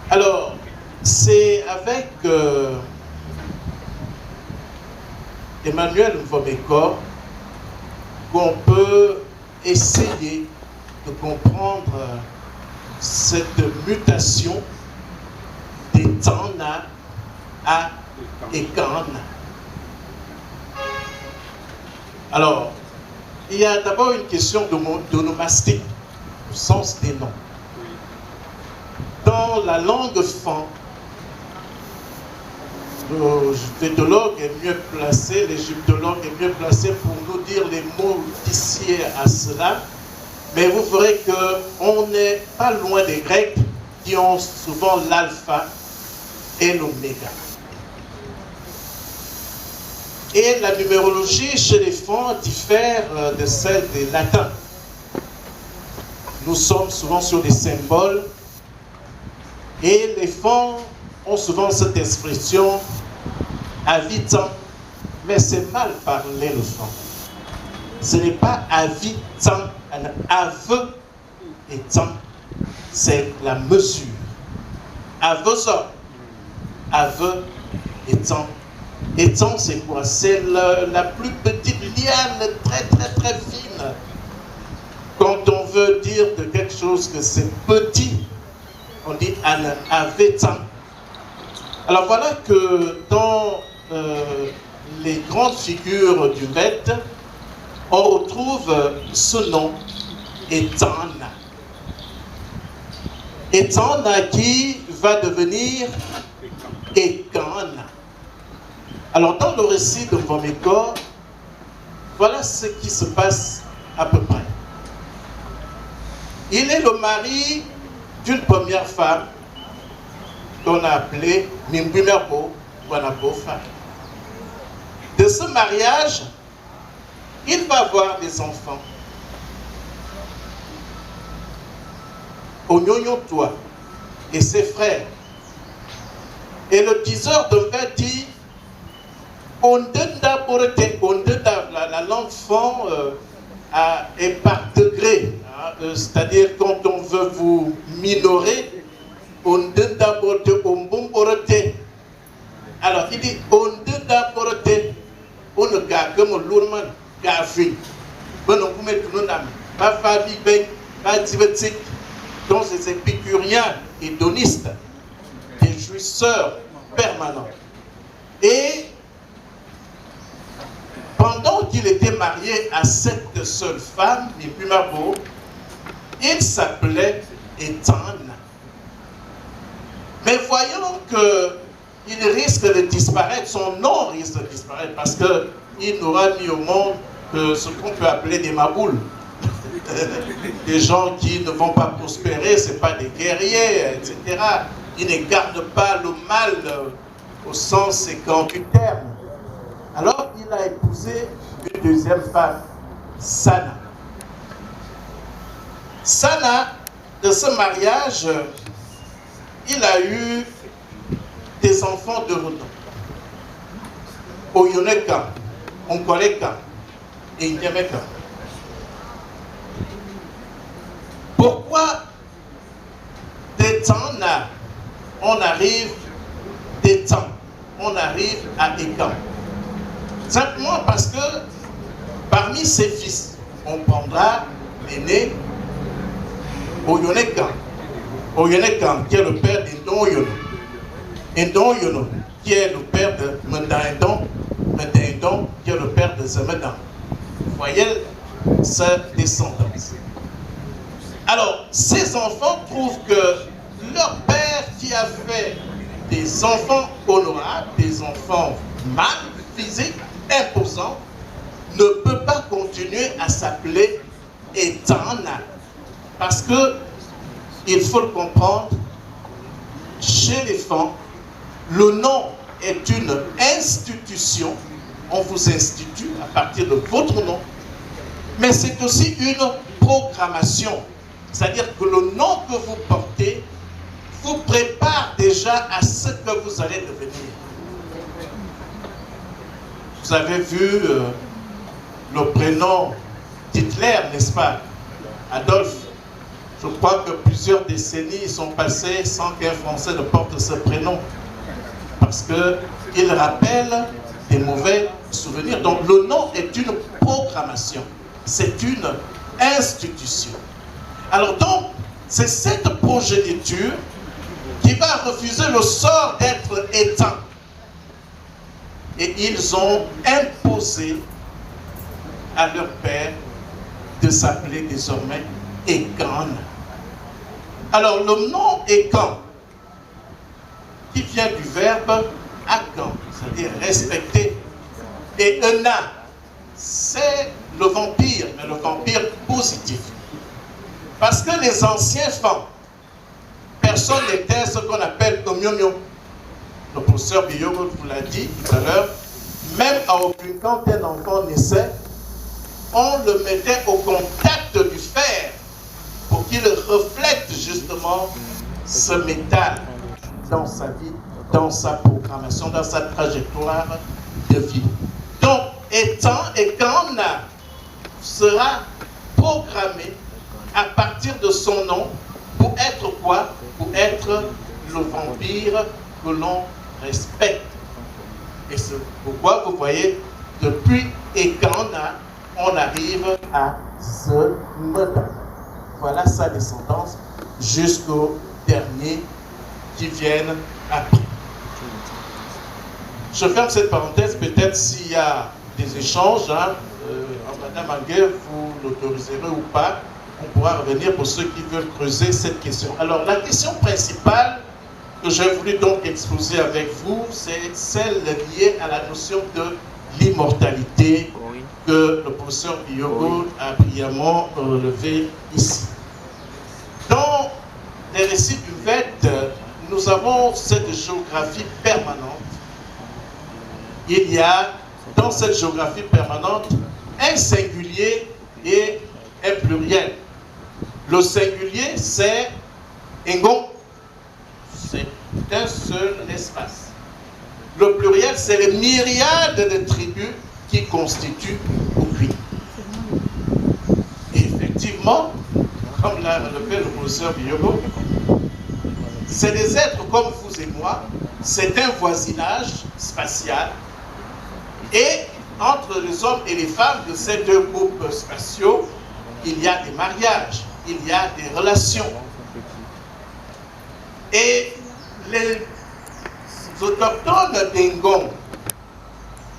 Alors, c'est avec Emmanuel Mvomeko qu'on peut essayer de comprendre cette mutation d'Etana à Ekana. Alors, il y a d'abord une question d'onomastique, au sens des noms. Dans la langue fan, l'égyptologue est mieux placé pour nous dire les mots liés à cela, mais vous verrez qu'on n'est pas loin des Grecs qui ont souvent l'alpha et l'oméga. Et la numérologie chez les fans diffère de celle des latins. Nous sommes souvent sur des symboles et les fans ont souvent cette expression avitan, mais c'est mal parlé le fan. Ce n'est pas avitan, un aveu et temps, c'est la mesure. Aveu ça, aveu et temps. Et temps, c'est quoi? C'est la plus petite liane, très fine. Quand on veut dire de quelque chose que c'est petit, on dit avetan. Alors voilà que dans les grandes figures du Ved, on retrouve ce nom, Etana. Etana qui va devenir Ekana. Alors dans le récit de Mvomeko, voilà ce qui se passe à peu près. Il est le mari d'une première femme qu'on a appelée Mimbumerbo Wanabofa. De ce mariage, il va avoir des enfants. Onyonyotoa et ses frères. Et le diseur de Ved dit la langue fan est par degré. C'est-à-dire quand on veut vous minorer, alors il dit on ne garde que mon lourman gafi. Bon, on peut mettre pas famille ben, pas divétique. Donc ces épicuriens hédonistes, des jouisseurs permanents. Et pendant qu'il était marié à cette seule femme, Mipumabo, il s'appelait Etana. Mais voyons qu'il risque de disparaître, son nom risque de disparaître parce qu'il n'aura mis au monde que ce qu'on peut appeler des maboules. Des gens qui ne vont pas prospérer, ce n'est pas des guerriers, etc. Ils ne gardent pas le mal au sens séquent du terme. Alors il a épousé une deuxième femme, Sana. Sana, de ce mariage, il a eu des enfants de renom. Oyoneka, Onkoleka et Inyameka. Pourquoi des temps on arrive à Ekan? Simplement parce que parmi ses fils, on prendra l'aîné Oyonekan. Oyonekan, qui est le père d'Indon Yono. Indon Yono, qui est le père de Mendaindon. Mendaindon, qui est le père de Zemedan. Vous voyez sa descendance. Alors, ces enfants trouvent que leur père qui a fait des enfants honorables, des enfants mâles, physiques, imposants, ne peut pas continuer à s'appeler Etana. Parce que, il faut le comprendre, chez les femmes, le nom est une institution. On vous institue à partir de votre nom. Mais c'est aussi une programmation. C'est-à-dire que le nom que vous portez vous prépare déjà à ce que vous allez devenir. Vous avez vu le prénom d'Hitler, n'est-ce pas? Adolphe. Je crois que plusieurs décennies sont passées sans qu'un Français ne porte ce prénom. Parce qu'il rappelle des mauvais souvenirs. Donc le nom est une programmation. C'est une institution. Alors donc, c'est cette progéniture qui va refuser le sort d'être éteint. Et ils ont imposé à leur père de s'appeler désormais Ekan. Alors le nom Ekan, qui vient du verbe Akan, c'est-à-dire respecter, et Ena, c'est le vampire, mais le vampire positif. Parce que les anciens femmes, personne n'était ce qu'on appelle Omyomyo. Le professeur Biyogo vous l'a dit tout à l'heure, même à aucun quand un enfant naissait, on le mettait au contact du fer pour qu'il reflète justement ce métal dans sa vie, dans sa programmation, dans sa trajectoire de vie. Donc, Ekan sera programmé à partir de son nom pour être quoi? Pour être le vampire que l'on respecte. Et c'est pourquoi vous voyez, depuis Ekana, on arrive à ce Medan. Voilà sa descendance jusqu'aux derniers qui viennent après. Je ferme cette parenthèse, peut-être s'il y a des échanges, Madame Anguet, vous l'autoriserez ou pas, on pourra revenir pour ceux qui veulent creuser cette question. Alors la question principale que j'ai voulu donc exposer avec vous, c'est celle liée à la notion de l'immortalité que le professeur Biyogo a brillamment relevé ici. Dans les récits du Vêt, nous avons cette géographie permanente. Il y a dans cette géographie permanente un singulier et un pluriel. Le singulier, c'est Engon. C'est un seul espace. Le pluriel, c'est les myriades de tribus qui constituent Okui. Et effectivement, comme l'a relevé le professeur Biyogo, c'est des êtres comme vous et moi, c'est un voisinage spatial. Et entre les hommes et les femmes de ces deux groupes spatiaux, il y a des mariages, il y a des relations. Et les autochtones d'Engon,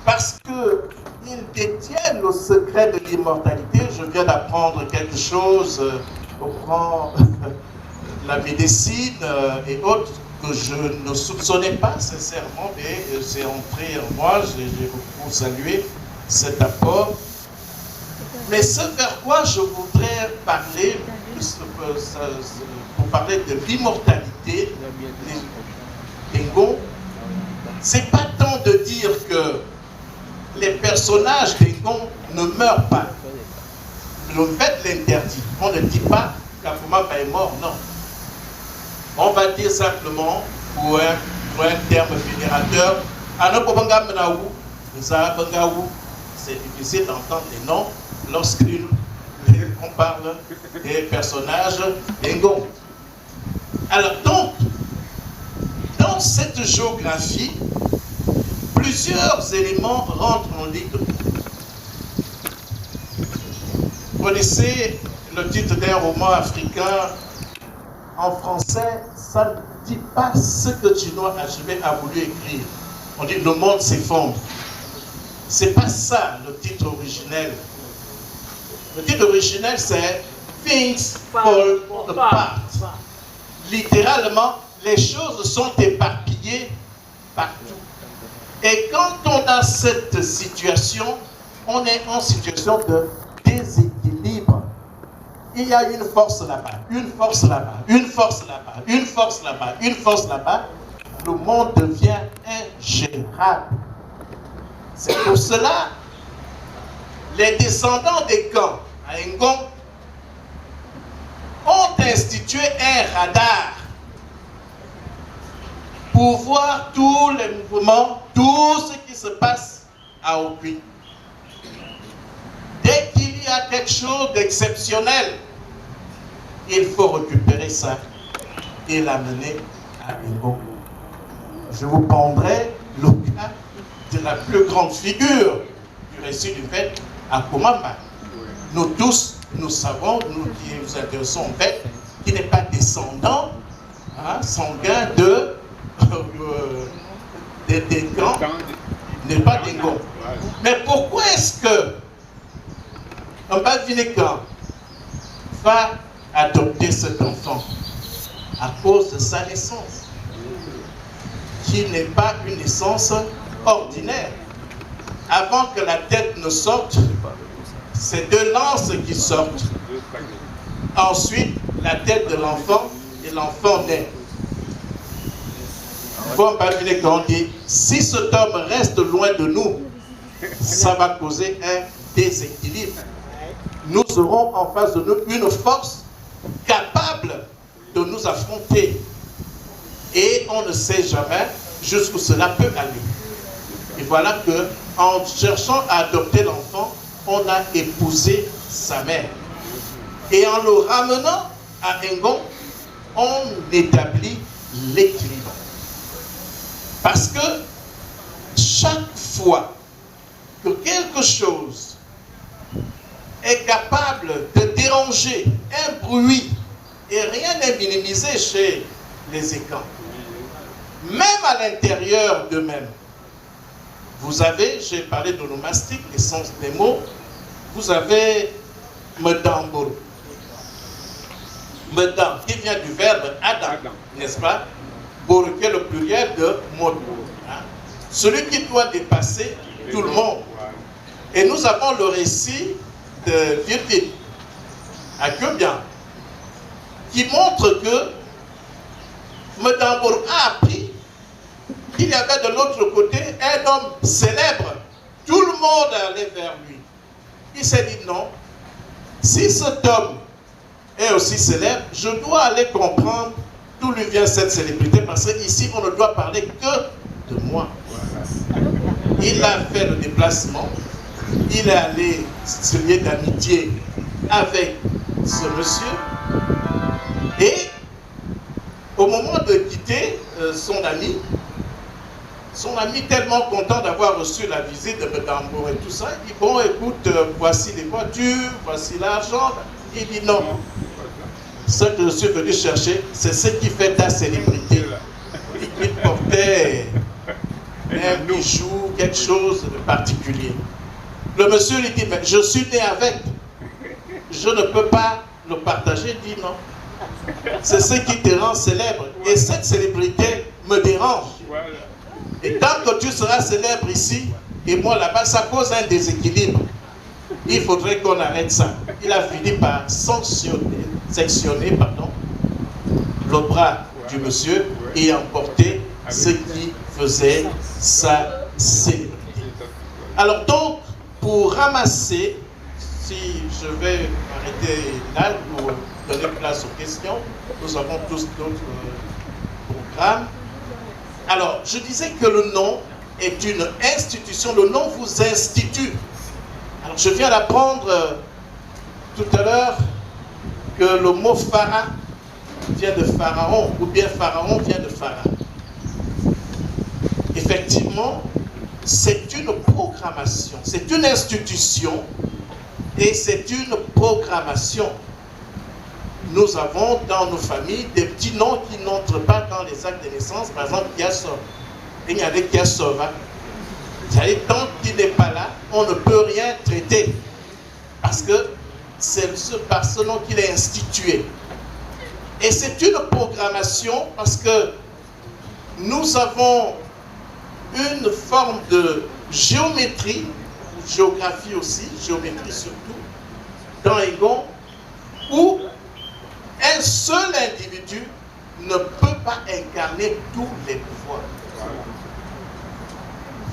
parce qu'ils détiennent le secret de l'immortalité, je viens d'apprendre quelque chose au plan la médecine et autres, que je ne soupçonnais pas sincèrement, mais c'est entré en moi, j'ai beaucoup salué cet apport. Mais ce vers quoi je voudrais parler, pour parler de l'immortalité des Ngons, c'est pas tant de dire que les personnages des Ngons ne meurent pas. Le fait l'interdit. On ne dit pas qu'Afuma est mort, non. On va dire simplement, pour un terme fédérateur, c'est difficile d'entendre les noms lorsqu'on parle des personnages d'Engon. Alors donc, dans cette géographie, plusieurs éléments rentrent en ligne de compte. Vous connaissez le titre d'un roman africain en français, ça ne dit pas ce que Chinua Achebe a voulu écrire. On dit le monde s'effondre. C'est pas ça le titre originel. Le titre originel c'est Things Fall Apart. Littéralement, les choses sont éparpillées partout. Et quand on a cette situation, on est en situation de déséquilibre. Il y a une force là-bas, une force là-bas, une force là-bas, une force là-bas, une force là-bas. Le monde devient ingérable. C'est pour cela, les descendants des camps à Ngon ont institué un radar pour voir tous les mouvements, tout ce qui se passe à Okui. Dès qu'il y a quelque chose d'exceptionnel, il faut récupérer ça et l'amener à Ngon. Je vous prendrai le cas de la plus grande figure du récit du fait à Komamba. Nous tous, nous savons, nous qui nous intéressons en fait, qui n'est pas descendant sanguin des camps, n'est pas des Ngom. Mais pourquoi est-ce que un Bavinekan va adopter cet enfant? À cause de sa naissance, qui n'est pas une naissance ordinaire. Avant que la tête ne sorte, c'est deux lances qui sortent. Ensuite, la tête de l'enfant et l'enfant naît. Bon, quand on dit, si cet homme reste loin de nous, ça va causer un déséquilibre. Nous aurons en face de nous une force capable de nous affronter. Et on ne sait jamais jusqu'où cela peut aller. Et voilà que, en cherchant à adopter l'enfant, on a épousé sa mère. Et en le ramenant à Ngon, on établit l'équilibre. Parce que chaque fois que quelque chose est capable de déranger un bruit, et rien n'est minimisé chez les Ekans, même à l'intérieur d'eux-mêmes. Vous avez, j'ai parlé d'onomastique, l'essence des mots, vous avez Medambur. Medam, qui vient du verbe Adam, n'est-ce pas? Pour que le pluriel de Mod. Celui qui doit dépasser tout le monde. Et nous avons le récit de Virgile, à Kyobian, qui montre que Medambur a appris qu'il y avait de l'autre côté un homme célèbre. Tout le monde allait vers lui. Il s'est dit non, si cet homme est aussi célèbre, je dois aller comprendre d'où lui vient cette célébrité, parce qu'ici on ne doit parler que de moi. Il a fait le déplacement, il est allé se lier d'amitié avec ce monsieur, et au moment de quitter son ami tellement content d'avoir reçu la visite de Medambur et tout ça, il dit bon écoute, voici les voitures, voici l'argent. Il dit non, ce que je suis venu chercher, c'est ce qui fait ta célébrité. Il portait un bijou, quelque chose de particulier. Le monsieur lui dit, mais je suis né avec, je ne peux pas le partager. Il dit non, c'est ce qui te rend célèbre, et cette célébrité me dérange. Et tant que tu seras célèbre ici, et moi là-bas, ça cause un déséquilibre. Il faudrait qu'on arrête ça. Il a fini par sectionner le bras du monsieur et emporter ce qui faisait sa célébrité. Alors donc, pour ramasser, si je vais arrêter là pour donner place aux questions, nous avons tous d'autres programmes. Alors, je disais que le nom est une institution, le nom vous institue. Alors, je viens d'apprendre tout à l'heure que le mot phara vient de pharaon, ou bien pharaon vient de phara. Effectivement, c'est une programmation, c'est une institution et c'est une programmation. Nous avons dans nos familles des petits noms qui n'entrent pas dans les actes de naissance, par exemple Kiasov. Il y avait Kiasova. Tant qu'il n'est pas là, on ne peut rien traiter parce que c'est par ce nom qu'il est institué. Et c'est une programmation parce que nous avons une forme de géométrie, géographie aussi, géométrie surtout, dans Egon, où un seul individu ne peut pas incarner tous les pouvoirs.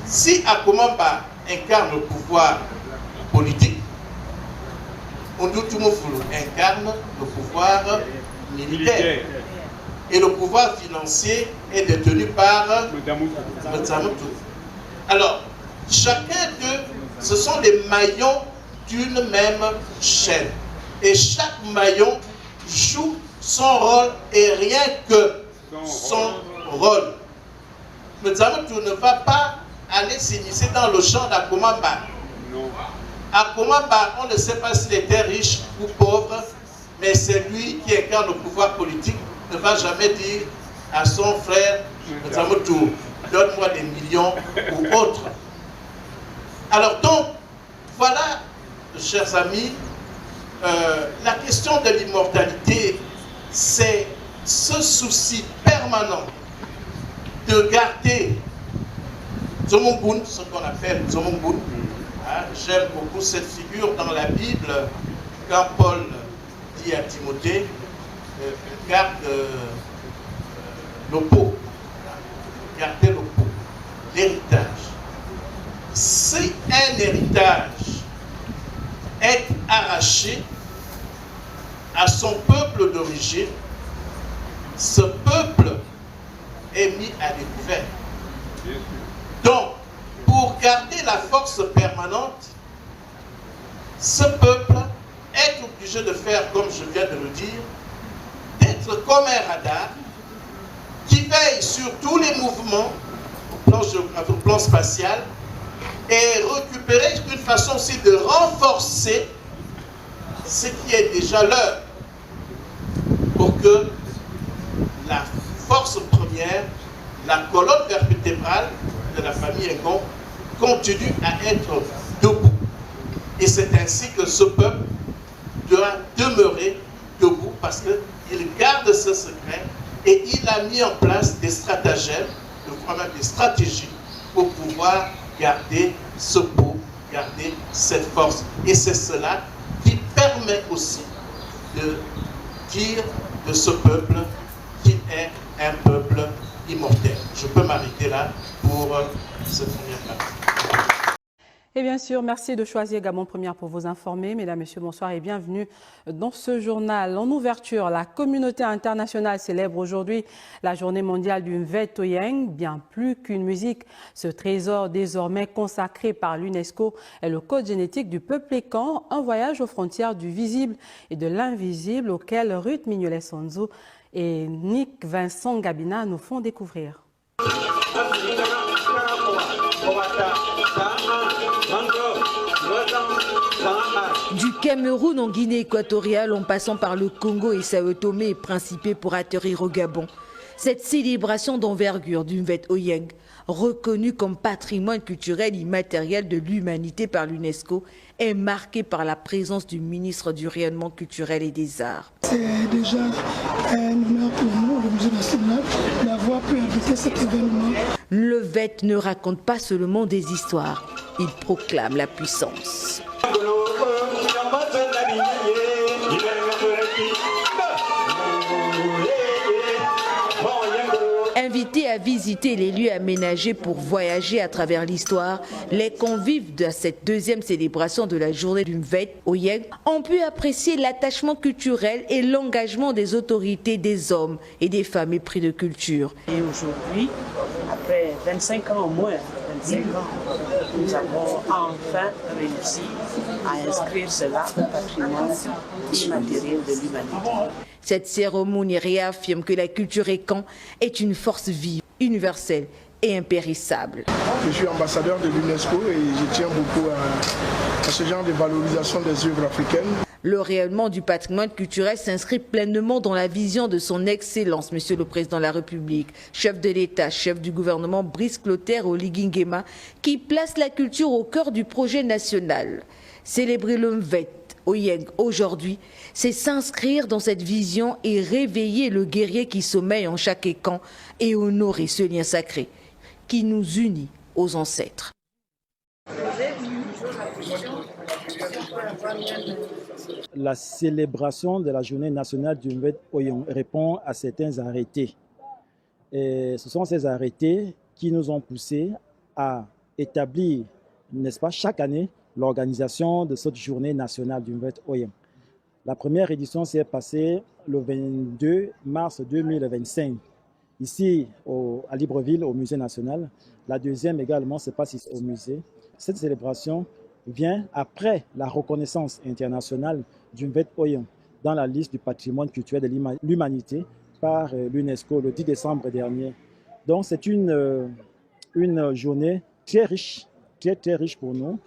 Si Akomamba incarne le pouvoir politique, Ondoutoumoufoulou incarne le pouvoir militaire. Et le pouvoir financier est détenu par Mutsamoutou. Alors, chacun d'eux, ce sont des maillons d'une même chaîne. Et chaque maillon joue son rôle et rien que son rôle. Mutsamoutou ne va pas aller s'initier dans le champ d'Akomamba. Akomamba, on ne sait pas s'il était riche ou pauvre, mais c'est lui qui incarne le pouvoir politique, ne va jamais dire à son frère, donne-moi des millions ou autre. Alors donc, voilà, chers amis, la question de l'immortalité, c'est ce souci permanent de garder Zomongoun, ce qu'on appelle Zomongoun. J'aime beaucoup cette figure dans la Bible, quand Paul dit à Timothée, garde le pot, gardez le pot, l'héritage. Si un héritage est arraché à son peuple d'origine, ce peuple est mis à découvert. Donc, pour garder la force permanente, ce peuple est obligé de faire, comme je viens de le dire, d'être comme un radar qui veille sur tous les mouvements au plan géographique, au plan spatial, et récupérer une façon aussi de renforcer ce qui est déjà leur, pour que la force première, la colonne vertébrale de la famille Ngon continue à être debout. Et c'est ainsi que ce peuple doit demeurer debout parce qu'il garde ce secret et il a mis en place des stratagèmes, je crois même des stratégies pour pouvoir garder ce pot, garder cette force. Et c'est cela qui permet aussi de dire de ce peuple qu'il est un peuple immortel. Je peux m'arrêter là pour cette première partie. Et bien sûr, merci de choisir Gabon Première pour vous informer. Mesdames, Messieurs, bonsoir et bienvenue dans ce journal. En ouverture, la communauté internationale célèbre aujourd'hui la journée mondiale du Mvet Oyeng. Bien plus qu'une musique, ce trésor désormais consacré par l'UNESCO est le code génétique du peuple Ekan, un voyage aux frontières du visible et de l'invisible auquel Ruth Mignolet-Sonzou et Nick Vincent Gabina nous font découvrir. Du Cameroun en Guinée équatoriale en passant par le Congo et Sao Tomé et Principe pour atterrir au Gabon. Cette célébration d'envergure du Mvet Oyeng, reconnue comme patrimoine culturel immatériel de l'humanité par l'UNESCO, est marquée par la présence du ministre du Rayonnement culturel et des Arts. C'est déjà un honneur pour nous, le Musée national, d'avoir pu inviter cet événement. Le Mvet ne raconte pas seulement des histoires, il proclame la puissance. Invités à visiter les lieux aménagés pour voyager à travers l'histoire, les convives de cette deuxième célébration de la journée du Mvet Oyeng ont pu apprécier l'attachement culturel et l'engagement des autorités, des hommes et des femmes épris de culture. Et aujourd'hui, après 25 ans au moins, 25 ans, nous avons enfin réussi à inscrire cela au patrimoine immatériel de l'humanité. Cette cérémonie réaffirme que la culture Ekan est une force vive, universelle et impérissable. Je suis ambassadeur de l'UNESCO et je tiens beaucoup à ce genre de valorisation des œuvres africaines. Le rayonnement du patrimoine culturel s'inscrit pleinement dans la vision de son Excellence, Monsieur le Président de la République, chef de l'État, chef du gouvernement Brice Clotaire Oligui Nguema, qui place la culture au cœur du projet national. Célébrer le Mvet Oyeng aujourd'hui, c'est s'inscrire dans cette vision et réveiller le guerrier qui sommeille en chaque écan et honorer ce lien sacré qui nous unit aux ancêtres. La célébration de la journée nationale du Mvet Oyeng répond à certains arrêtés. Et ce sont ces arrêtés qui nous ont poussés à établir, n'est-ce pas, chaque année, l'organisation de cette journée nationale du Mvet Oyeng. La première édition s'est passée le 22 mars 2025, ici à Libreville, au Musée national. La deuxième également se passe ici au musée. Cette célébration vient après la reconnaissance internationale du Mvet Oyeng dans la liste du patrimoine culturel de l'humanité par l'UNESCO le 10 décembre dernier. Donc c'est une journée très riche pour nous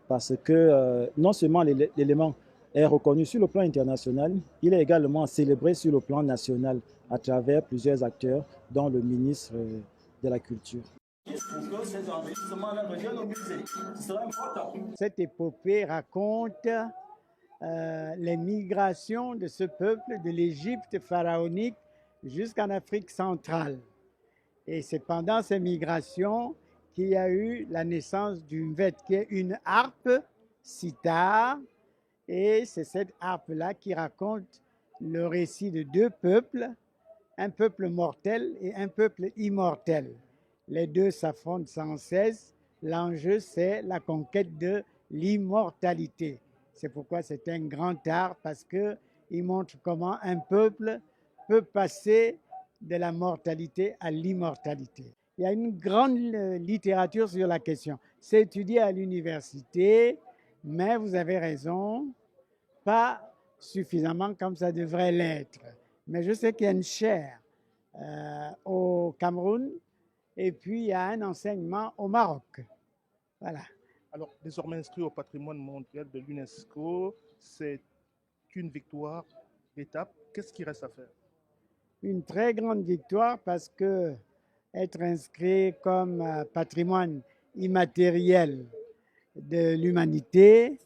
parce que non seulement l'élément est reconnu sur le plan international, il est également célébré sur le plan national à travers plusieurs acteurs, dont le ministre de la Culture. Cette épopée raconte les migrations de ce peuple de l'Égypte pharaonique jusqu'en Afrique centrale. Et c'est pendant ces migrations qu'il y a eu la naissance du Mvet, qui est une harpe sitar. Et c'est cette harpe-là qui raconte le récit de deux peuples, un peuple mortel et un peuple immortel. Les deux s'affrontent sans cesse. L'enjeu, c'est la conquête de l'immortalité. C'est pourquoi c'est un grand art, parce qu'il montre comment un peuple peut passer de la mortalité à l'immortalité. Il y a une grande littérature sur la question. C'est étudié à l'université, mais vous avez raison, pas suffisamment comme ça devrait l'être. Mais je sais qu'il y a une chaire au Cameroun et puis il y a un enseignement au Maroc. Voilà. Alors, désormais inscrit au patrimoine mondial de l'UNESCO, c'est une victoire d'étape. Qu'est-ce qui reste à faire? Une très grande victoire parce que être inscrit comme patrimoine immatériel de l'humanité,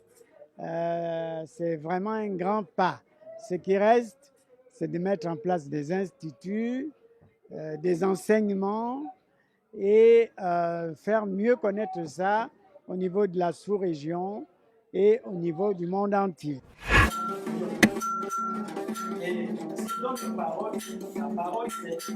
c'est vraiment un grand pas. Ce qui reste, c'est de mettre en place des instituts, des enseignements et faire mieux connaître ça au niveau de la sous-région et au niveau du monde entier. Et si donc la parole c'est